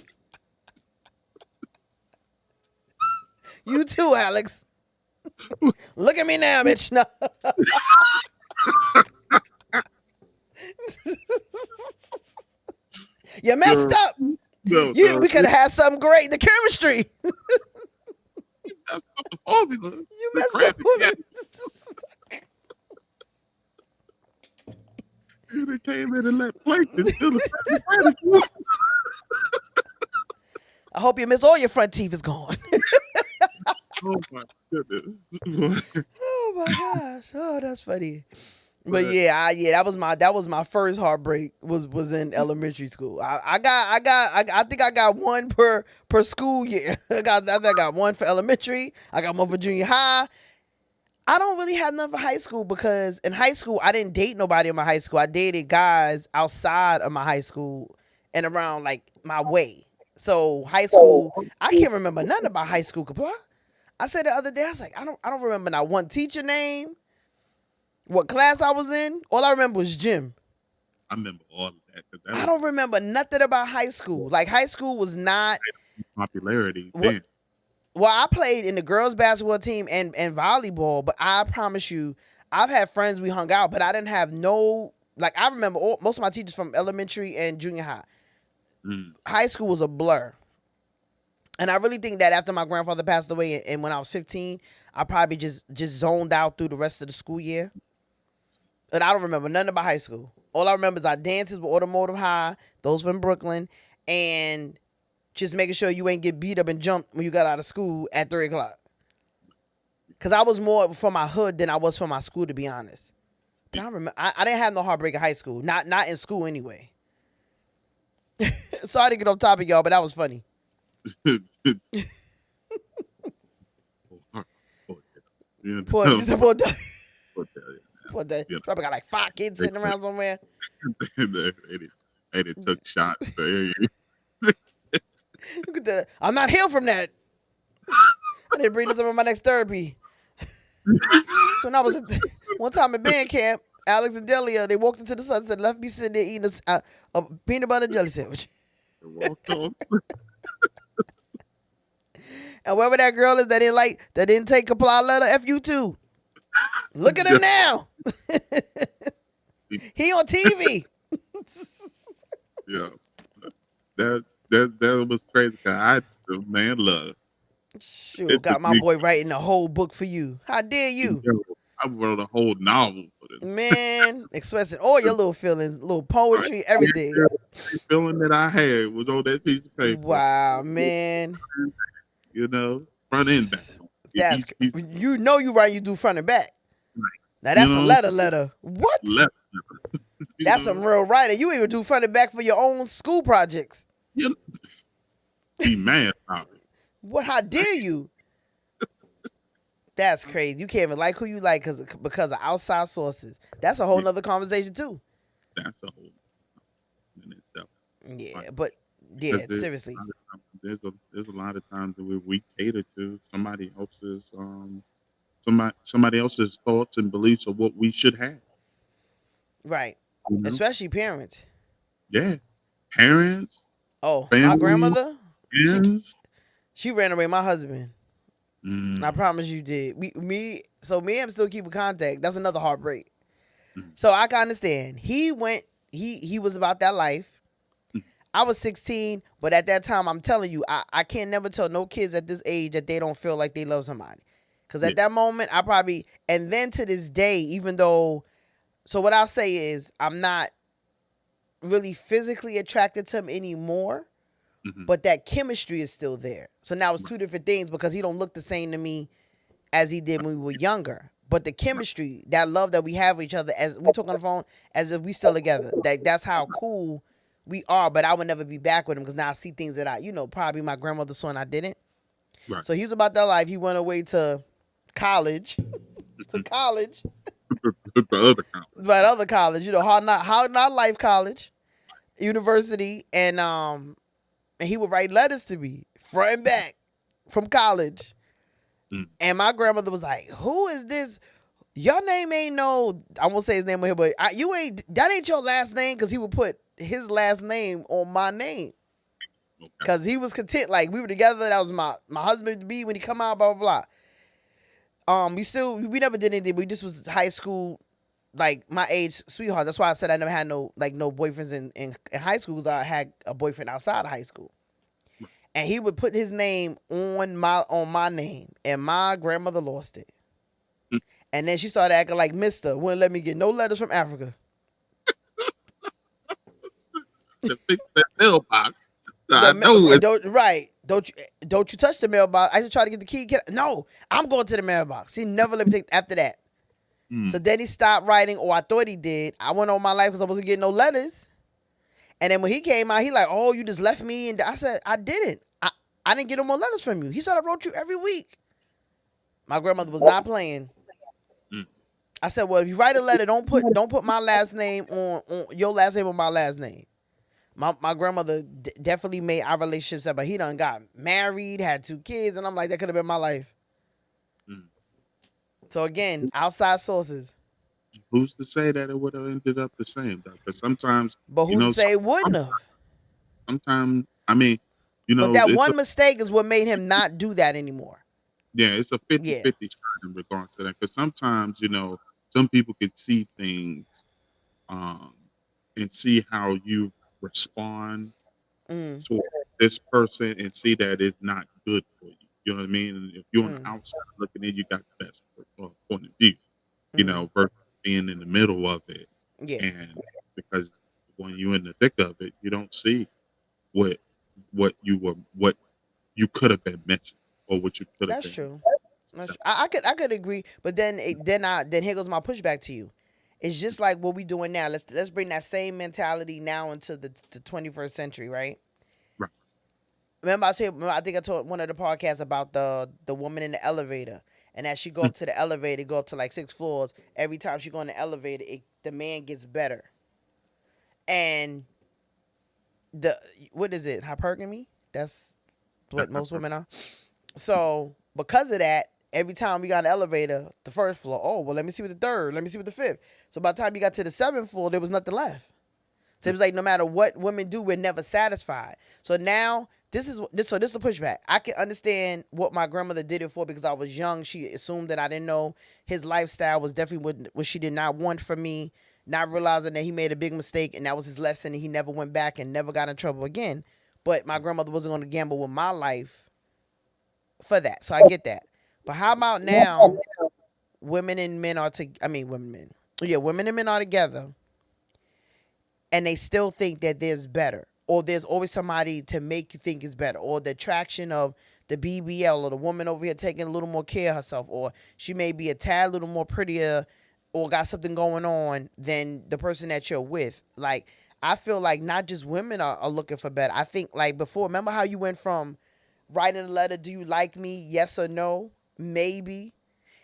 Speaker 1: You too, Alex. Look at me now, bitch. No. You messed up.
Speaker 2: no,
Speaker 1: We could have had something great. The chemistry.
Speaker 2: you messed up the formula.
Speaker 1: You
Speaker 2: The
Speaker 1: messed
Speaker 2: crap
Speaker 1: up with
Speaker 2: yeah.
Speaker 1: it.
Speaker 2: They came in and let Plankton still a
Speaker 1: I hope you miss all your front teeth is gone.
Speaker 2: Oh my goodness.
Speaker 1: Oh my gosh. Oh, that's funny. But yeah, that was my first heartbreak was in elementary school. I think I got one per school year. I think I got one for elementary. I got one for junior high. I don't really have none for high school because in high school I didn't date nobody in my high school. I dated guys outside of my high school and around like my way. So high school, I can't remember nothing about high school. Kapla. I said the other day, I was like, I don't remember not one teacher name, what class I was in. All I remember was gym.
Speaker 2: I remember all of that.
Speaker 1: I don't remember nothing about high school. Like high school was not
Speaker 2: popularity
Speaker 1: then. Well, I played in the girls' basketball team and volleyball, but I promise you, I've had friends we hung out, but I didn't have no, like, I remember most of my teachers from elementary and junior high. High school was a blur. And I really think that after my grandfather passed away and when I was 15, I probably just zoned out through the rest of the school year. And I don't remember nothing about high school. All I remember is our dances with Automotive High, those from Brooklyn, and just making sure you ain't get beat up and jumped when you got out of school at 3 o'clock. Because I was more for my hood than I was for my school, to be honest. But I remember, I didn't have no heartbreak in high school. Not in school anyway. Sorry to get off topic, y'all, but that was funny. Poor probably got like 5 kids sitting around somewhere.
Speaker 2: They took shots.
Speaker 1: I'm not healed from that. I didn't bring this up in my next therapy. So now one time at band camp, Alex and Delia, they walked into the sunset, left me sitting there eating a peanut butter jelly sandwich. And whoever that girl is that didn't take a apply letter, F you too. Look at him now. He on TV.
Speaker 2: Yeah. That was crazy. I man love.
Speaker 1: Shoot, got my boy writing a whole book for you. How dare you?
Speaker 2: I wrote a whole novel for this.
Speaker 1: Man, expressing all your little feelings, little poetry, everything.
Speaker 2: The feeling that I had was on that piece of paper.
Speaker 1: Wow, man.
Speaker 2: You know, front and back.
Speaker 1: That's you know you right. You do front and back. Right. Now that's a letter. What? Letter. That's some real writing. You even do front and back for your own school projects.
Speaker 2: Yeah. Be mad about it.
Speaker 1: What? How dare you? That's crazy. You can't even like who you like because of outside sources. That's a whole nother conversation too.
Speaker 2: That's a whole in itself.
Speaker 1: Yeah, but yeah, seriously.
Speaker 2: There's a lot of times that we cater to somebody else's thoughts and beliefs of what we should have.
Speaker 1: Right. You know? Especially parents.
Speaker 2: Yeah. Parents.
Speaker 1: Oh, family, my grandmother. She ran away my husband. I promise you did. Me and him still keep in contact. That's another heartbreak. So I can understand. He was about that life. I was 16, but at that time, I'm telling you, I can't never tell no kids at this age that they don't feel like they love somebody. Because at that moment, and then to this day, even though, so what I'll say is I'm not really physically attracted to him anymore, but that chemistry is still there. So now it's two different things because he don't look the same to me as he did when we were younger. But the chemistry, that love that we have with each other, as we talk on the phone, as if we still together, that's how cool we are. But I would never be back with him because now I see things that probably my grandmother saw and I didn't. Right. So he was about that life. He went away to college.
Speaker 2: the other college.
Speaker 1: But other college, how not life college, university, and he would write letters to me front and back from college.
Speaker 2: Mm,
Speaker 1: And my grandmother was like, "Who is this? Your name ain't no." I won't say his name on here, but you ain't. That ain't your last name, because he would put his last name on my name,
Speaker 2: okay.
Speaker 1: because he was content. Like, we were together. That was my husband to be when he come out. Blah blah blah. We never did anything. We just was high school, like my age sweetheart. That's why I said I never had no boyfriends in high school, because I had a boyfriend outside of high school.
Speaker 2: Right.
Speaker 1: And he would put his name on my name, and my grandmother lost it.
Speaker 2: Mm,
Speaker 1: And then she started acting like Mister, wouldn't let me get no letters from Africa.
Speaker 2: to fix that mailbox.
Speaker 1: The
Speaker 2: I know it.
Speaker 1: don't right. Don't you touch the mailbox. I just try to get the key. No, I'm going to the mailbox. He never let me take after that. So
Speaker 2: Mm,
Speaker 1: then he stopped writing, or I thought he did. I went on my life because I wasn't getting no letters. And then when he came out, he like, "Oh, you just left me." And I said, "I didn't. I didn't get no more letters from you." He said, "I wrote you every week." My grandmother was not playing.
Speaker 2: mm.
Speaker 1: I said, "Well, if you write a letter, don't put my last name on your last name on my last name." My grandmother definitely made our relationship better. He done got married, had 2 kids, and I'm like, that could have been my life.
Speaker 2: Mm.
Speaker 1: So again, outside sources.
Speaker 2: Who's to say that it would have ended up the same? Because sometimes,
Speaker 1: But
Speaker 2: you
Speaker 1: who's to
Speaker 2: know,
Speaker 1: say it wouldn't have?
Speaker 2: sometimes, I mean,
Speaker 1: But that
Speaker 2: it's a
Speaker 1: one mistake is what made him not do that anymore.
Speaker 2: yeah, it's a fifty
Speaker 1: Yeah.
Speaker 2: fifty shot in regards to that. Because sometimes, some people can see things, um, and see how you respond
Speaker 1: Mm,
Speaker 2: to this person and see that it's not good for you. You know what I mean? And if you're on the
Speaker 1: mm,
Speaker 2: outside looking in, you got the best point of view,
Speaker 1: mm.
Speaker 2: versus being in the middle of it.
Speaker 1: Yeah,
Speaker 2: And because when you're in the thick of it, you don't see what what you could have been missing or what you could have
Speaker 1: that's
Speaker 2: been.
Speaker 1: true. I could agree, but then here goes my pushback to you. It's just like what we doing now. Let's bring that same mentality now into the 21st century, right?
Speaker 2: Right.
Speaker 1: Remember, I think I told one of the podcasts about the woman in the elevator, and as she go
Speaker 2: Mm,
Speaker 1: up to the elevator, go up to like 6 floors. Every time she go in the elevator, the man gets better. And the what is it? Hypergamy. That's what
Speaker 2: that's how
Speaker 1: most women are. So because of that, every time we got in the elevator, the first floor, oh well, let me see what the third, let me see what the fifth. So by the time you got to the seventh floor, there was nothing left. So it was like no matter what women do, we're never satisfied. So now this is the pushback. I can understand what my grandmother did it for, because I was young. She assumed that I didn't know his lifestyle was definitely what she did not want from me. Not realizing that he made a big mistake and that was his lesson, and he never went back and never got in trouble again. But my grandmother wasn't going to gamble with my life for that. So I get that. But how about now? Women and men are to. I mean, women, men. Yeah, women and men are together, and they still think that there's better, or there's always somebody to make you think is better, or the attraction of the BBL, or the woman over here taking a little more care of herself, or she may be a tad little more prettier, or got something going on than the person that you're with. Like, I feel like not just women are looking for better. I think, like before, remember how you went from writing a letter, do you like me, yes or no, maybe,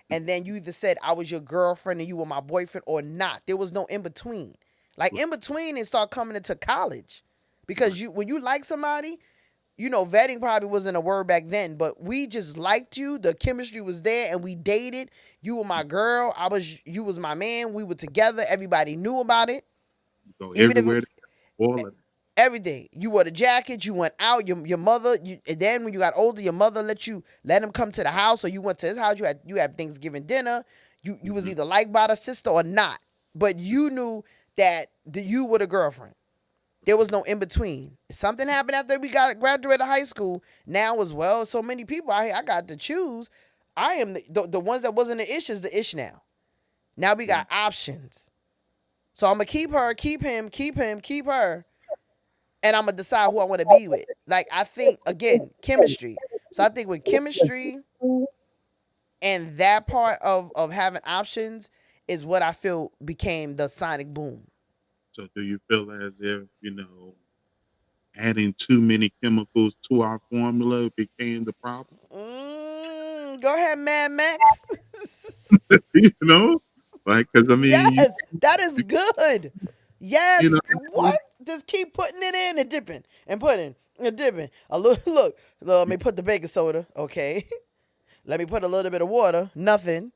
Speaker 1: and then you either said I was your girlfriend and you were my boyfriend, or not. There was no in between. Like,
Speaker 2: right.
Speaker 1: in between, and start coming into college, because
Speaker 2: Right.
Speaker 1: when you like somebody, vetting probably wasn't a word back then, but we just liked you. The chemistry was there, and we dated. You were my girl. You was my man. We were together. Everybody knew about it,
Speaker 2: You go
Speaker 1: even if
Speaker 2: everywhere. All of it.
Speaker 1: everything. You wore the jacket. You went out. Your mother. And then when you got older, your mother let him come to the house, or you went to his house. You had Thanksgiving dinner. You was
Speaker 2: Mm-hmm.
Speaker 1: either liked by the sister or not, but you knew that you were the girlfriend. There was no in between. Something happened after we got graduated high school. Now as well, so many people I got to choose. I am the ones that wasn't the ish is the ish now. Now we
Speaker 2: Yeah.
Speaker 1: got options. So I'm gonna keep her, keep him, keep her, and I'm gonna decide who I want to be with. Like, I think again, chemistry. So I think with chemistry and that part of having options is what I feel became the sonic boom.
Speaker 2: So do you feel as if, adding too many chemicals to our formula became the problem?
Speaker 1: Go ahead, Mad Max.
Speaker 2: you know? Right? Because I mean,
Speaker 1: Yes, that is good.
Speaker 2: you
Speaker 1: Yes.
Speaker 2: know,
Speaker 1: What? Just keep putting it in and dipping and putting and dipping. A little look. Let me put the baking soda. Okay. Let me put a little bit of water. Nothing.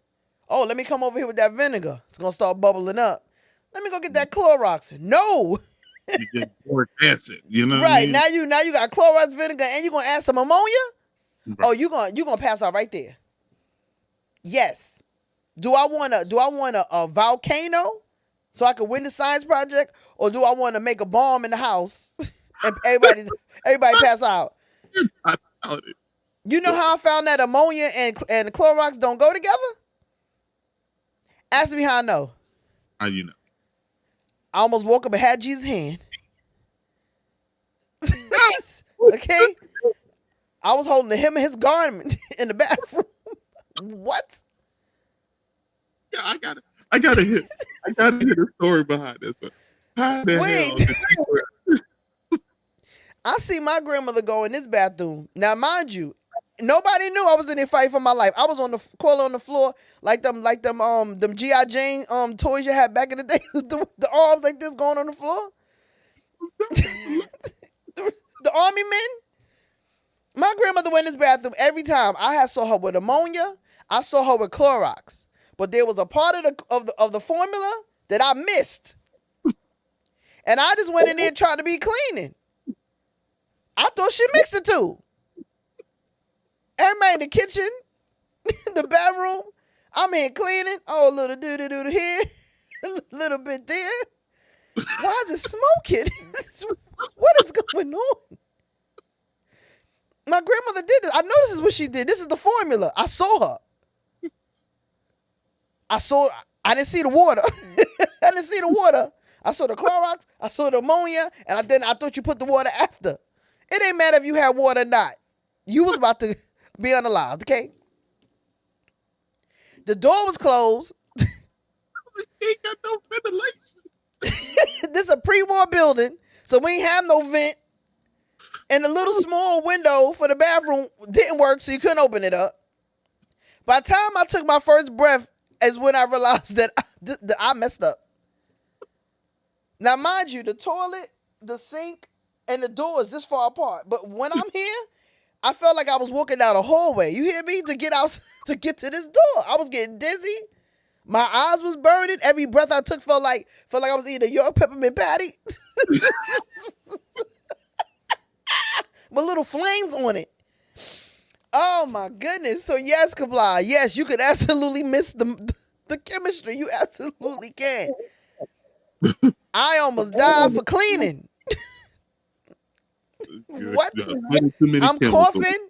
Speaker 1: Oh, let me come over here with that vinegar. It's gonna start bubbling up. Let me go get that Clorox. No.
Speaker 2: you get bored acid. You know what I
Speaker 1: Right.
Speaker 2: mean?
Speaker 1: Now you got Clorox vinegar and you're gonna add some ammonia?
Speaker 2: Right.
Speaker 1: Oh, you gonna pass out right there. Yes. Do I want a volcano so I can win the science project, or do I want to make a bomb in the house and everybody pass out?
Speaker 2: I doubt it.
Speaker 1: You know how I found that ammonia and Clorox don't go together? Ask me how I know.
Speaker 2: How you know?
Speaker 1: I almost woke up and had Jesus' hand. Okay? I was holding him and his garment in the bathroom. What?
Speaker 2: Yeah, I gotta hit a story behind this one. How the hell
Speaker 1: Wait.
Speaker 2: did you
Speaker 1: I see my grandmother go in this bathroom. Now, mind you, nobody knew I was in there fighting for my life. I was on the corner on the floor them GI Jane toys you had back in the day, the arms like this going on the floor. The army men. My grandmother went in this bathroom every time. I had saw her with ammonia. I saw her with Clorox, but there was a part of the formula that I missed, and I just went in there trying to be cleaning. I thought she mixed the two. Everybody in the kitchen, the bedroom. I'm here cleaning. Oh, a little doo here, a little bit there. Why is it smoking? What is going on? My grandmother did this. I know this is what she did. This is the formula. I saw her. I didn't see the water. I didn't see the water. I saw the Clorox. I saw the ammonia. And I thought you put the water after. It ain't matter if you had water or not. You was about to be unalived, okay? The door was closed.
Speaker 2: ain't got no ventilation?
Speaker 1: This is a pre-war building, so we ain't have no vent. And the little small window for the bathroom didn't work, so you couldn't open it up. By the time I took my first breath is when I realized that I messed up. Now, mind you, the toilet, the sink, and the door is this far apart. But when I'm here, I felt like I was walking down a hallway. You hear me? To get out, to get to this door. I was getting dizzy. My eyes was burning. Every breath I took felt like I was eating a York peppermint patty. With little flames on it. Oh my goodness. So yes, Kabla, yes, you could absolutely miss the chemistry. You absolutely can. I almost died for cleaning. What? I'm coughing.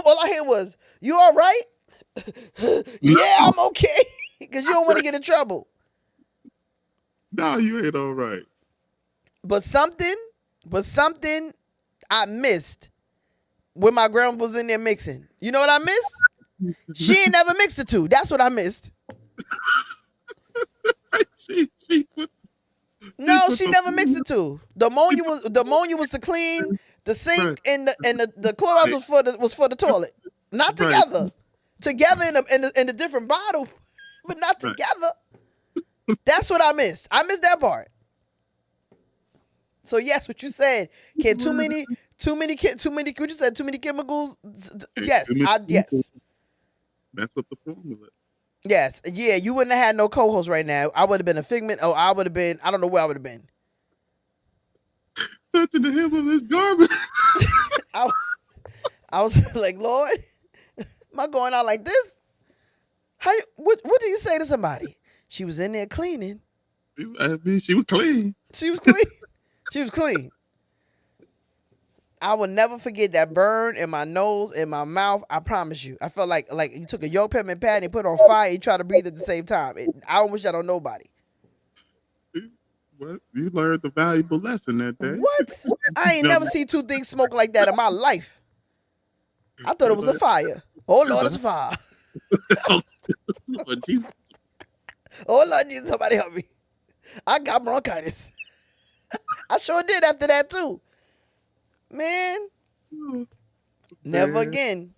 Speaker 1: All I hear was, "You all right?" Yeah, I'm okay. Because you don't want to get in trouble.
Speaker 2: No, you ain't all right.
Speaker 1: But something I missed when my grandma was in there mixing. You know what I missed? She ain't never mixed the two. That's what I missed.
Speaker 2: she put
Speaker 1: No, she never mixed the two. The ammonia was to clean the sink,
Speaker 2: right.
Speaker 1: and the Clorox was for the toilet. Not
Speaker 2: Right.
Speaker 1: together. Together in a different bottle, but not
Speaker 2: Right.
Speaker 1: together. That's what I missed. I missed that part. So yes, what you said. Can too many what you said, too many chemicals? Yes, yes.
Speaker 2: That's what the formula.
Speaker 1: Yes. Yeah, you wouldn't have had no co-host right now. I would have been a figment. Oh, I would have been, I don't know where I would have been.
Speaker 2: Touching the hem of his garment.
Speaker 1: I was like, Lord, am I going out like this? What do you say to somebody? She was in there cleaning.
Speaker 2: I mean, she was clean.
Speaker 1: She was clean. She was clean. I will never forget that burn in my nose, in my mouth. I promise you. I felt like you took a York peppermint patty and put it on fire and you try to breathe at the same time. I don't wish that on nobody.
Speaker 2: What? You learned the valuable lesson that day.
Speaker 1: What? I ain't never seen two things smoke like that in my life. I thought it was a fire. Oh, Lord, it's a fire.
Speaker 2: But Jesus.
Speaker 1: Oh, Lord Jesus, somebody help me. I got bronchitis. I sure did after that, too. Man. Never again.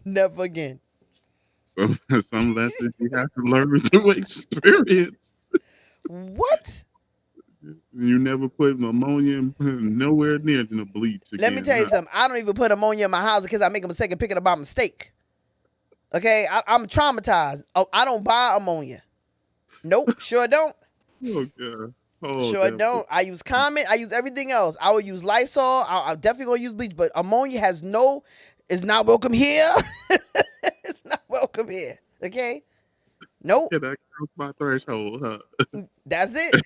Speaker 1: Never again.
Speaker 2: Some lessons you have to learn through experience.
Speaker 1: What?
Speaker 2: You never put ammonia nowhere near the bleach
Speaker 1: Let me
Speaker 2: again,
Speaker 1: tell you
Speaker 2: huh?
Speaker 1: something. I don't even put ammonia in my house because I make a mistake and pick it up by mistake. Okay, I'm traumatized. Oh, I don't buy ammonia. Nope, sure don't.
Speaker 2: Oh god. Oh,
Speaker 1: Sure
Speaker 2: that was
Speaker 1: don't. I use Comet. I use everything else. I would use Lysol. I'm definitely gonna use bleach, but ammonia has no. It's not welcome here. It's not welcome here. Okay. Nope.
Speaker 2: yeah, that crossed my threshold, huh?
Speaker 1: That's it.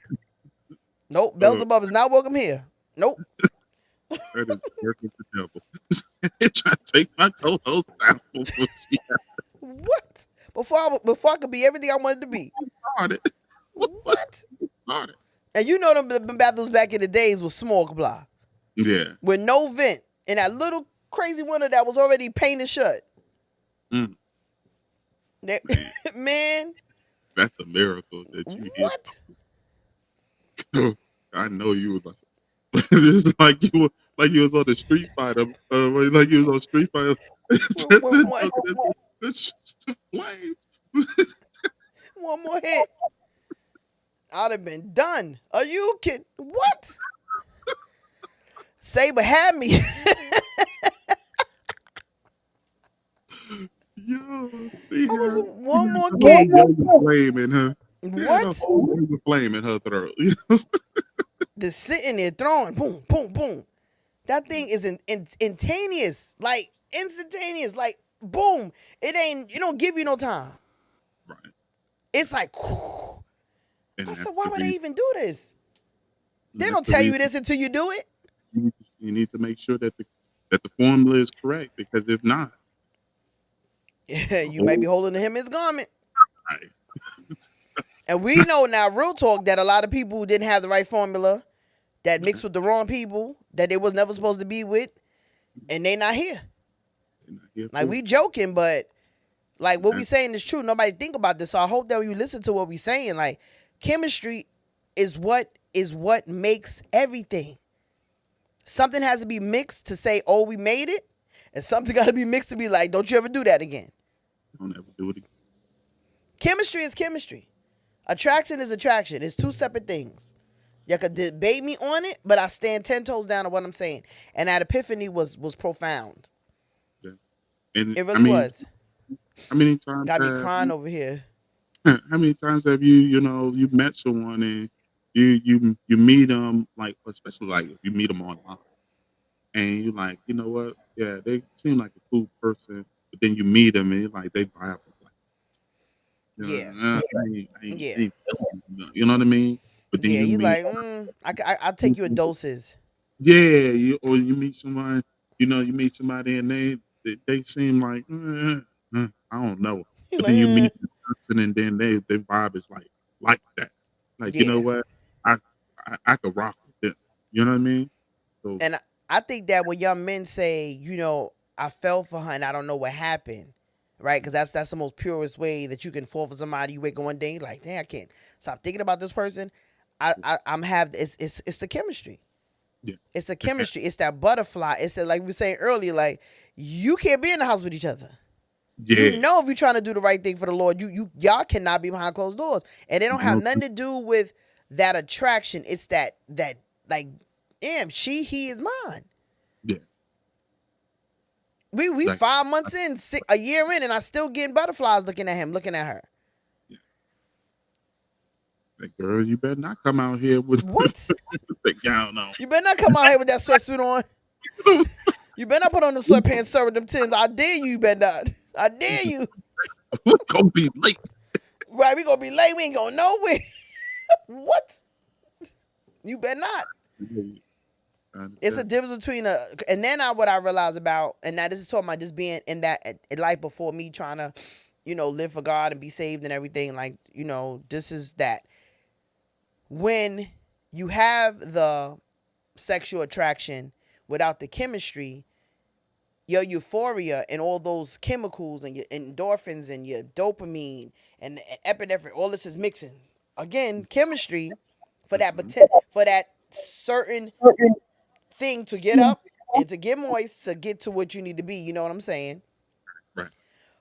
Speaker 1: Nope.
Speaker 2: Oh,
Speaker 1: Beelzebub is not welcome here. Nope.
Speaker 2: that is the work of the devil. Trying to take my co-host out before she
Speaker 1: What? Before I could be everything I wanted to be.
Speaker 2: started.
Speaker 1: What?
Speaker 2: Started.
Speaker 1: And you know them bathrooms back in the days was small supply
Speaker 2: Yeah.
Speaker 1: with no vent and that little crazy window that was already painted shut.
Speaker 2: Mm, man,
Speaker 1: Man,
Speaker 2: that's a miracle that you hit.
Speaker 1: what?
Speaker 2: I know you was like this is like you was on the Street Fighter, like you was on Street Fighter, just
Speaker 1: With
Speaker 2: looking
Speaker 1: one,
Speaker 2: at the flames.
Speaker 1: one more hit, I'd have been done. Are you kidding? What? Saber had me.
Speaker 2: Yo, see
Speaker 1: I was
Speaker 2: her. She
Speaker 1: one
Speaker 2: had
Speaker 1: more
Speaker 2: the whole
Speaker 1: kick.
Speaker 2: yoga flame in her. She had a
Speaker 1: What?
Speaker 2: whole yoga flame in her throat.
Speaker 1: Just sitting there throwing, boom, boom, boom. That thing is instantaneous, like instantaneous, like boom. It ain't. It don't give you no time.
Speaker 2: Right.
Speaker 1: It's like. Whew. I
Speaker 2: And
Speaker 1: said,
Speaker 2: that's
Speaker 1: why
Speaker 2: the
Speaker 1: would they
Speaker 2: reason.
Speaker 1: even do this?
Speaker 2: And
Speaker 1: They
Speaker 2: that's
Speaker 1: don't
Speaker 2: the
Speaker 1: tell you
Speaker 2: reason
Speaker 1: this until you do it.
Speaker 2: you need to make sure that the formula is correct because if not, the
Speaker 1: You might be
Speaker 2: whole
Speaker 1: holding him his garment.
Speaker 2: right.
Speaker 1: And we know now, real talk, that a lot of people didn't have the right formula, that mixed with the wrong people, that they was never supposed to be with, and they not here.
Speaker 2: They're not here
Speaker 1: Like
Speaker 2: for
Speaker 1: we
Speaker 2: it.
Speaker 1: joking, but like what we
Speaker 2: That's
Speaker 1: saying is true. Nobody think about this. So I hope that when you listen to what we saying, like chemistry is what makes everything. Something has to be mixed to say, oh, we made it, and something got to be mixed to be like, don't you ever do that again.
Speaker 2: don't ever do it again.
Speaker 1: Chemistry is chemistry. Attraction is attraction. It's two separate things. You could debate me on it, but I stand 10 toes down on what I'm saying. And that epiphany was profound.
Speaker 2: Yeah. And
Speaker 1: It
Speaker 2: I
Speaker 1: really
Speaker 2: mean,
Speaker 1: was.
Speaker 2: how many times
Speaker 1: Got me
Speaker 2: have
Speaker 1: crying over here.
Speaker 2: how many times have you met someone and you meet them like especially like if you meet them online and you're like you know what yeah they seem like a cool person but then you meet them and you're like they vibe is like
Speaker 1: Yeah.
Speaker 2: I
Speaker 1: Yeah.
Speaker 2: ain't feeling it, you know what I mean but then
Speaker 1: Yeah.
Speaker 2: you
Speaker 1: You
Speaker 2: meet
Speaker 1: like, I'll take you in doses.
Speaker 2: yeah or you meet someone you meet somebody and they seem like I don't know
Speaker 1: You
Speaker 2: but
Speaker 1: like,
Speaker 2: then you meet the person and then their vibe is like that like you know
Speaker 1: yeah.
Speaker 2: what I I could rock with them you know what I mean so
Speaker 1: And I think that when young men say, I fell for her and I don't know what happened, right? Because that's the most purest way that you can fall for somebody. You wake up one day, you're like, dang, I can't stop thinking about this person. I'm have it's the chemistry.
Speaker 2: yeah
Speaker 1: It's the chemistry. It's that butterfly. It's that, like we were saying earlier, like you can't be in the house with each other. You
Speaker 2: yeah
Speaker 1: know if you're trying to do the right thing for the Lord, y'all cannot be behind closed doors. And they don't have
Speaker 2: no,
Speaker 1: nothing to do with that attraction. It's that like, damn, he is mine.
Speaker 2: yeah
Speaker 1: We
Speaker 2: like
Speaker 1: 5 months in, a year in, and I still getting butterflies looking at him, looking at her.
Speaker 2: yeah like girl you better not come out here with
Speaker 1: What?
Speaker 2: the gown on
Speaker 1: You better not come out here with that sweatsuit on. You better not put on them sweatpants, sir, with them Timbs. I dare you. You better not. I dare you.
Speaker 2: we're gonna be late
Speaker 1: Right? We gonna be late. We ain't going nowhere. What? You better not.
Speaker 2: I
Speaker 1: It's a
Speaker 2: understand.
Speaker 1: difference between and then what I realized about, and now this is talking about just being in that life before me trying to, live for God and be saved and everything. Like, this is that when you have the sexual attraction without the chemistry, your euphoria and all those chemicals and your endorphins and your dopamine and epinephrine, all this is mixing. Again, chemistry for that
Speaker 2: Mhm.
Speaker 1: for that certain thing to get up and to get moist to get to what you need to be. You know what I'm saying?
Speaker 2: Right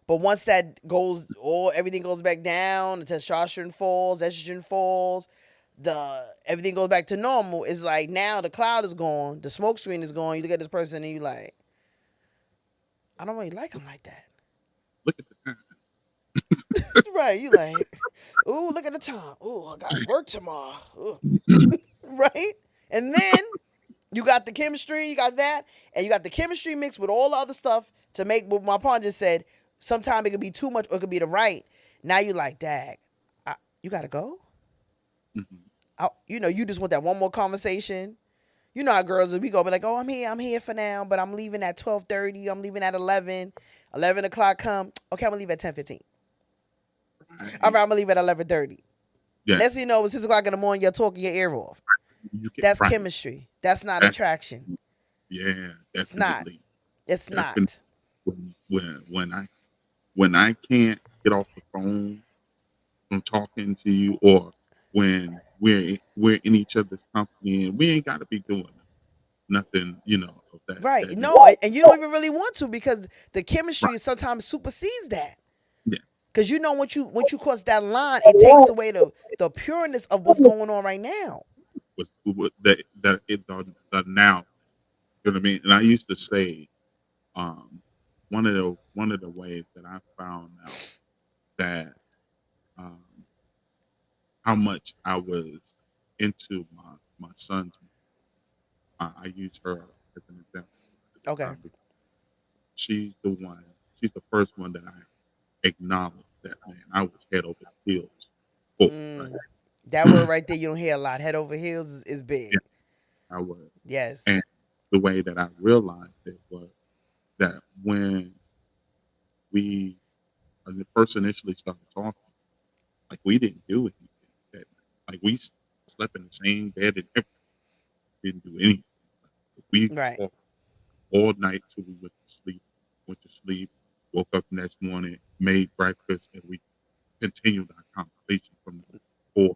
Speaker 1: But once that goes, or everything goes back down, the testosterone falls, estrogen falls, the everything goes back to normal. It's like now the cloud is gone, the smoke screen is gone. You look at this person and you like, I don't really like him like that.
Speaker 2: Look at the time.
Speaker 1: Right? You like, ooh, look at the time. Ooh, I got work tomorrow. Ooh. Right? And then you got the chemistry, you got that, and you got the chemistry mixed with all the other stuff to make what my partner just said. Sometimes it could be too much or it could be the right. Now you like, dag, you gotta go.
Speaker 2: Mhm.
Speaker 1: You just want that one more conversation. You know how girls we go, be like, oh, I'm here for now, but I'm leaving at 12:30. I'm leaving at 11. 11 o'clock come. Okay, I'm gonna leave at 10:15. All
Speaker 2: Right.
Speaker 1: right, I'm gonna leave at 11:30.
Speaker 2: Yeah.
Speaker 1: Next thing you know, it's 6 o'clock in the morning. You're talking your ear off.
Speaker 2: You get
Speaker 1: That's
Speaker 2: right.
Speaker 1: chemistry. That's not
Speaker 2: That's
Speaker 1: attraction.
Speaker 2: yeah,
Speaker 1: It's not.
Speaker 2: definitely.
Speaker 1: It's
Speaker 2: Definitely.
Speaker 1: not.
Speaker 2: When I can't get off the phone from talking to you, or when we're in each other's company and we ain't got to be doing nothing, of
Speaker 1: Right.
Speaker 2: that nature.
Speaker 1: No, and you don't even really want to because the chemistry
Speaker 2: Right.
Speaker 1: sometimes supersedes that.
Speaker 2: Yeah.
Speaker 1: Because once you cross that line, it takes away the pureness of what's going on right now.
Speaker 2: Was the now. You know what I mean? And I used to say, um, one of the ways that I found out that um, how much I was into my son's. I use her as an example at the
Speaker 1: Okay.
Speaker 2: time because she's the one. She's the first one that I acknowledged that, man, I was head over heels for, right?
Speaker 1: Mm. That word right there, you don't hear a lot. Head over heels is
Speaker 2: Yeah,
Speaker 1: big.
Speaker 2: I was. And
Speaker 1: Yes.
Speaker 2: the way that I realized it was that when we first initially started talking, like we didn't do anything that night. Like slept in the same bed and everything. Didn't do anything. We
Speaker 1: Right.
Speaker 2: talked all night till we went to sleep. Went to sleep, woke up next morning, made breakfast, and we continued our conversation from there or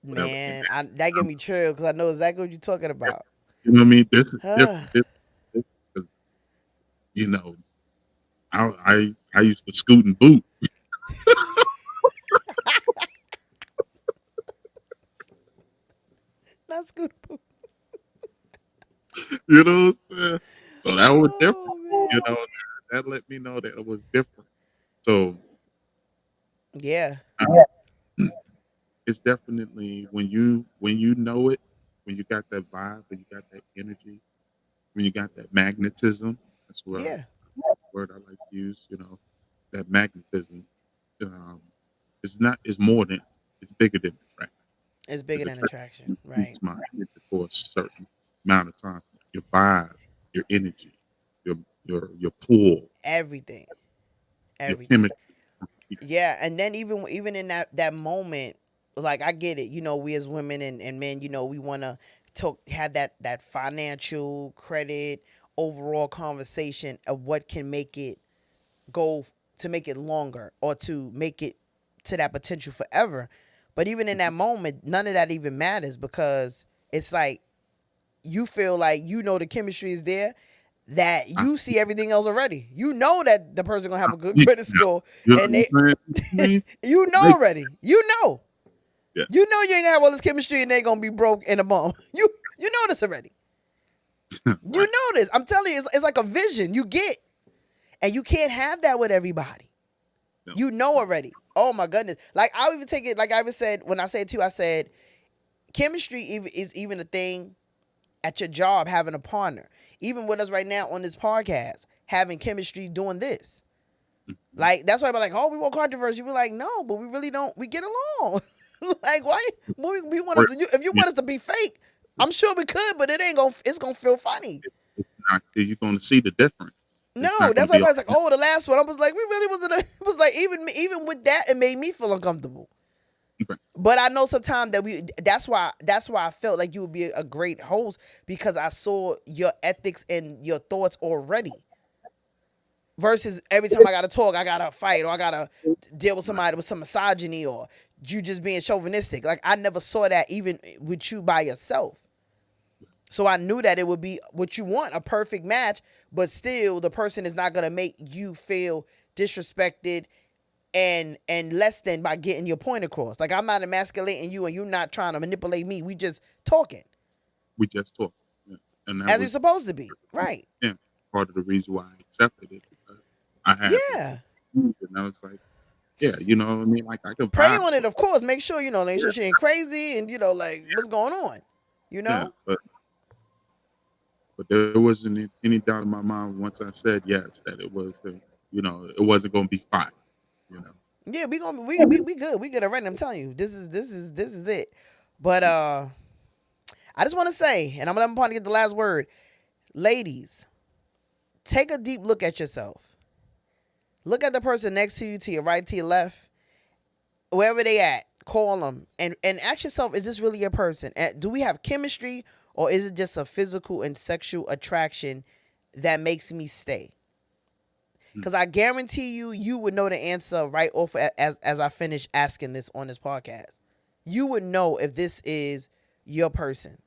Speaker 2: whatever. And
Speaker 1: Man, that give me chill because I know exactly what you're talking about.
Speaker 2: you know what I mean? This is
Speaker 1: Huh.
Speaker 2: different. This because you know, I used to scoot and boot.
Speaker 1: That's good.
Speaker 2: You know what I'm saying? So that was different.
Speaker 1: Oh
Speaker 2: You
Speaker 1: man.
Speaker 2: know, that let me know that it was different. So
Speaker 1: Yeah.
Speaker 2: uh, it's definitely when you know it, when you got that vibe, when you got that energy, when you got that magnetism. That's what
Speaker 1: Yeah.
Speaker 2: word I like to use. That magnetism um, is more than it's bigger than attraction.
Speaker 1: It's
Speaker 2: Because
Speaker 1: bigger than attraction.
Speaker 2: attraction
Speaker 1: Right.
Speaker 2: keeps my attention for a certain amount of time. Your vibe, your energy, your pull,
Speaker 1: Everything.
Speaker 2: your
Speaker 1: Everything.
Speaker 2: chemistry.
Speaker 1: Yeah, and then even in that moment, like I get it. We as women and men, we want to have that financial credit overall conversation of what can make it go to make it longer or to make it to that potential forever. But even in that moment, none of that even matters because it's like you feel like the chemistry is there, that
Speaker 2: I,
Speaker 1: you see everything else already. You know that the person gonna
Speaker 2: I
Speaker 1: have a good
Speaker 2: see
Speaker 1: credit
Speaker 2: now.
Speaker 1: score,
Speaker 2: You know
Speaker 1: and
Speaker 2: what I'm saying? I mean,
Speaker 1: you know
Speaker 2: make
Speaker 1: already. You know.
Speaker 2: yeah,
Speaker 1: You know you ain't gonna have all this chemistry and they gonna be broke in a month. You know this already. You
Speaker 2: right.
Speaker 1: know this. I'm telling you, it's like a vision you get, and you can't have that with everybody.
Speaker 2: No,
Speaker 1: You know already. Oh my goodness. Like I would even take it. Like I even said when I said to you, I said chemistry is even a thing at your job having a partner. Even with us right now on this podcast, having chemistry doing this.
Speaker 2: mhm.
Speaker 1: Like that's why I'm like, oh, we want controversy. We're like, no, but we really don't. We get along. Like why? We want us
Speaker 2: Or,
Speaker 1: to. If you
Speaker 2: you
Speaker 1: want us to be fake, I'm sure we could, but it ain't gonna. It's gonna feel funny.
Speaker 2: it's not, you're going to see the difference. It's
Speaker 1: No,
Speaker 2: not going to
Speaker 1: that's why
Speaker 2: be
Speaker 1: I
Speaker 2: all
Speaker 1: was like, oh, the last one. I was like, we really wasn't. It was like even with that, it made me feel uncomfortable.
Speaker 2: different.
Speaker 1: But I know sometimes that we. That's why I felt like you would be a great host because I saw your ethics and your thoughts already. Versus every time I gotta talk, I gotta fight or I gotta deal with
Speaker 2: Right.
Speaker 1: somebody with some misogyny or you just being chauvinistic. Like I never saw that even with you by yourself. So I knew that it would be what you want, a perfect match, but still the person is not going to make you feel disrespected and less than by getting your point across. Like, I'm not emasculating you and you're not trying to manipulate me. We just talking.
Speaker 2: We just talked. Yeah. And that
Speaker 1: As you're
Speaker 2: was,
Speaker 1: supposed to be. Right.
Speaker 2: yeah, part of the reason why I accepted it, because I had this
Speaker 1: Yeah.
Speaker 2: and I was like, yeah, you know what I mean? Like, I could
Speaker 1: Pray
Speaker 2: vibe
Speaker 1: on
Speaker 2: with
Speaker 1: it, of course. Make sure, make sure
Speaker 2: her.
Speaker 1: she ain't crazy and, like, what's going on?
Speaker 2: Yeah, but there wasn't any doubt in my mind once I said yes that it was, it wasn't going to be fine. You know,
Speaker 1: Yeah, we good. We good already. I'm telling you. This is it. But I just want to say, and I'm gonna let my partner get the last word. Ladies, take a deep look at yourself. Look at the person next to you, to your right, to your left, wherever they at. Call them and ask yourself: is this really a person? Do we have chemistry, or is it just a physical and sexual attraction that makes me stay? Because I guarantee you would know the answer right off as I finish asking this on this podcast. You would know if this is your person.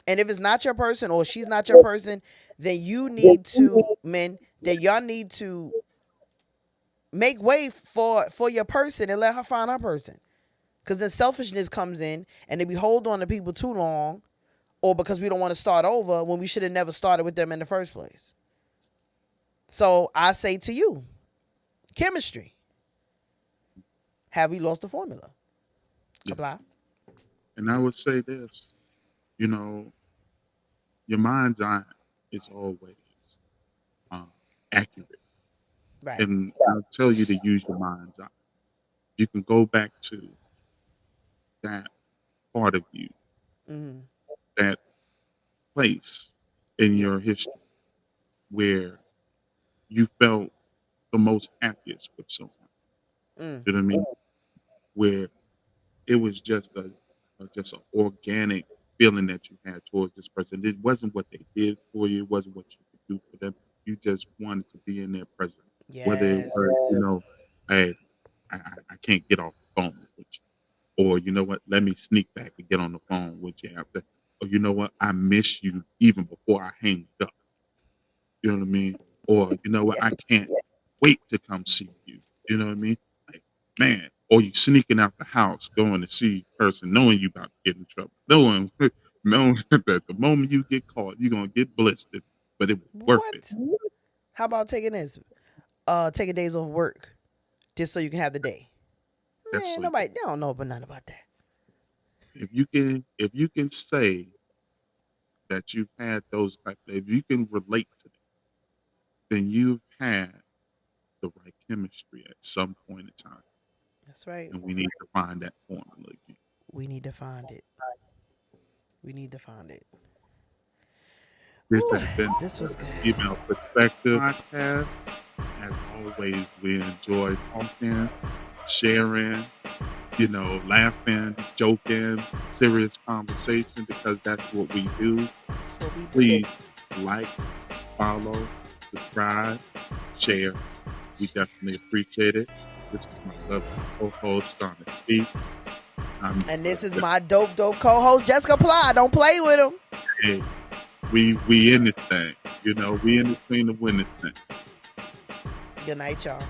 Speaker 1: And if it's not your person or she's not your person, then you need to, men, that y'all need to make way for your person and let her find her person. Because then selfishness comes in, and if we hold on to people too long, or because we don't want to start over when we should have never started with them in the first place. So I say to you, chemistry. Have we lost the formula?
Speaker 2: yeah.
Speaker 1: Apply.
Speaker 2: And I would say this, you know, your mind's eye is always accurate.
Speaker 1: Right.
Speaker 2: And I'll tell you to use your mind's eye. You can go back to that part of you,
Speaker 1: Mm-hmm.
Speaker 2: that place in
Speaker 1: Yeah.
Speaker 2: your history where you felt the most happiest with someone.
Speaker 1: Mm.
Speaker 2: You know what I mean? Where it was just just an organic feeling that you had towards this person. It wasn't what they did for you. It wasn't what you could do for them. You just wanted to be in their presence. Whether it
Speaker 1: Yes.
Speaker 2: was, hey, I can't get off the phone with you, or you know what, let me sneak back and get on the phone with you after, or you know what, I miss you even before I hang up. You know what I mean? Or you know what,
Speaker 1: Yeah.
Speaker 2: I can't wait to come see you. You know what I mean? Like, man, or you sneaking out the house, going to see a person, knowing you about to get in trouble, knowing that the moment you get caught, you're gonna get blistered, but it was worth it.
Speaker 1: What? How about taking this? Taking days off work just so you can have the day.
Speaker 2: That's
Speaker 1: Man,
Speaker 2: sleeping.
Speaker 1: they don't know but nothing about that.
Speaker 2: If you can say that you've had those if you can relate to them, then you've had the right chemistry at some point in time,
Speaker 1: That's right.
Speaker 2: and we need to find that formula again.
Speaker 1: We need to find it. We need to find it.
Speaker 2: This
Speaker 1: Whew,
Speaker 2: has been
Speaker 1: this was
Speaker 2: the
Speaker 1: good.
Speaker 2: Female Perspective podcast. As always, we enjoy talking, sharing, laughing, joking, serious conversation, because that's what we do.
Speaker 1: That's what we do.
Speaker 2: Please like, follow, subscribe, share. We definitely appreciate it. This is my lovely co-host, Shawna Speak.
Speaker 1: And this is my dope co-host, Jessica Ply. Don't play with him.
Speaker 2: Hey, we in this thing. We in this thing to win this thing.
Speaker 1: Good night, y'all.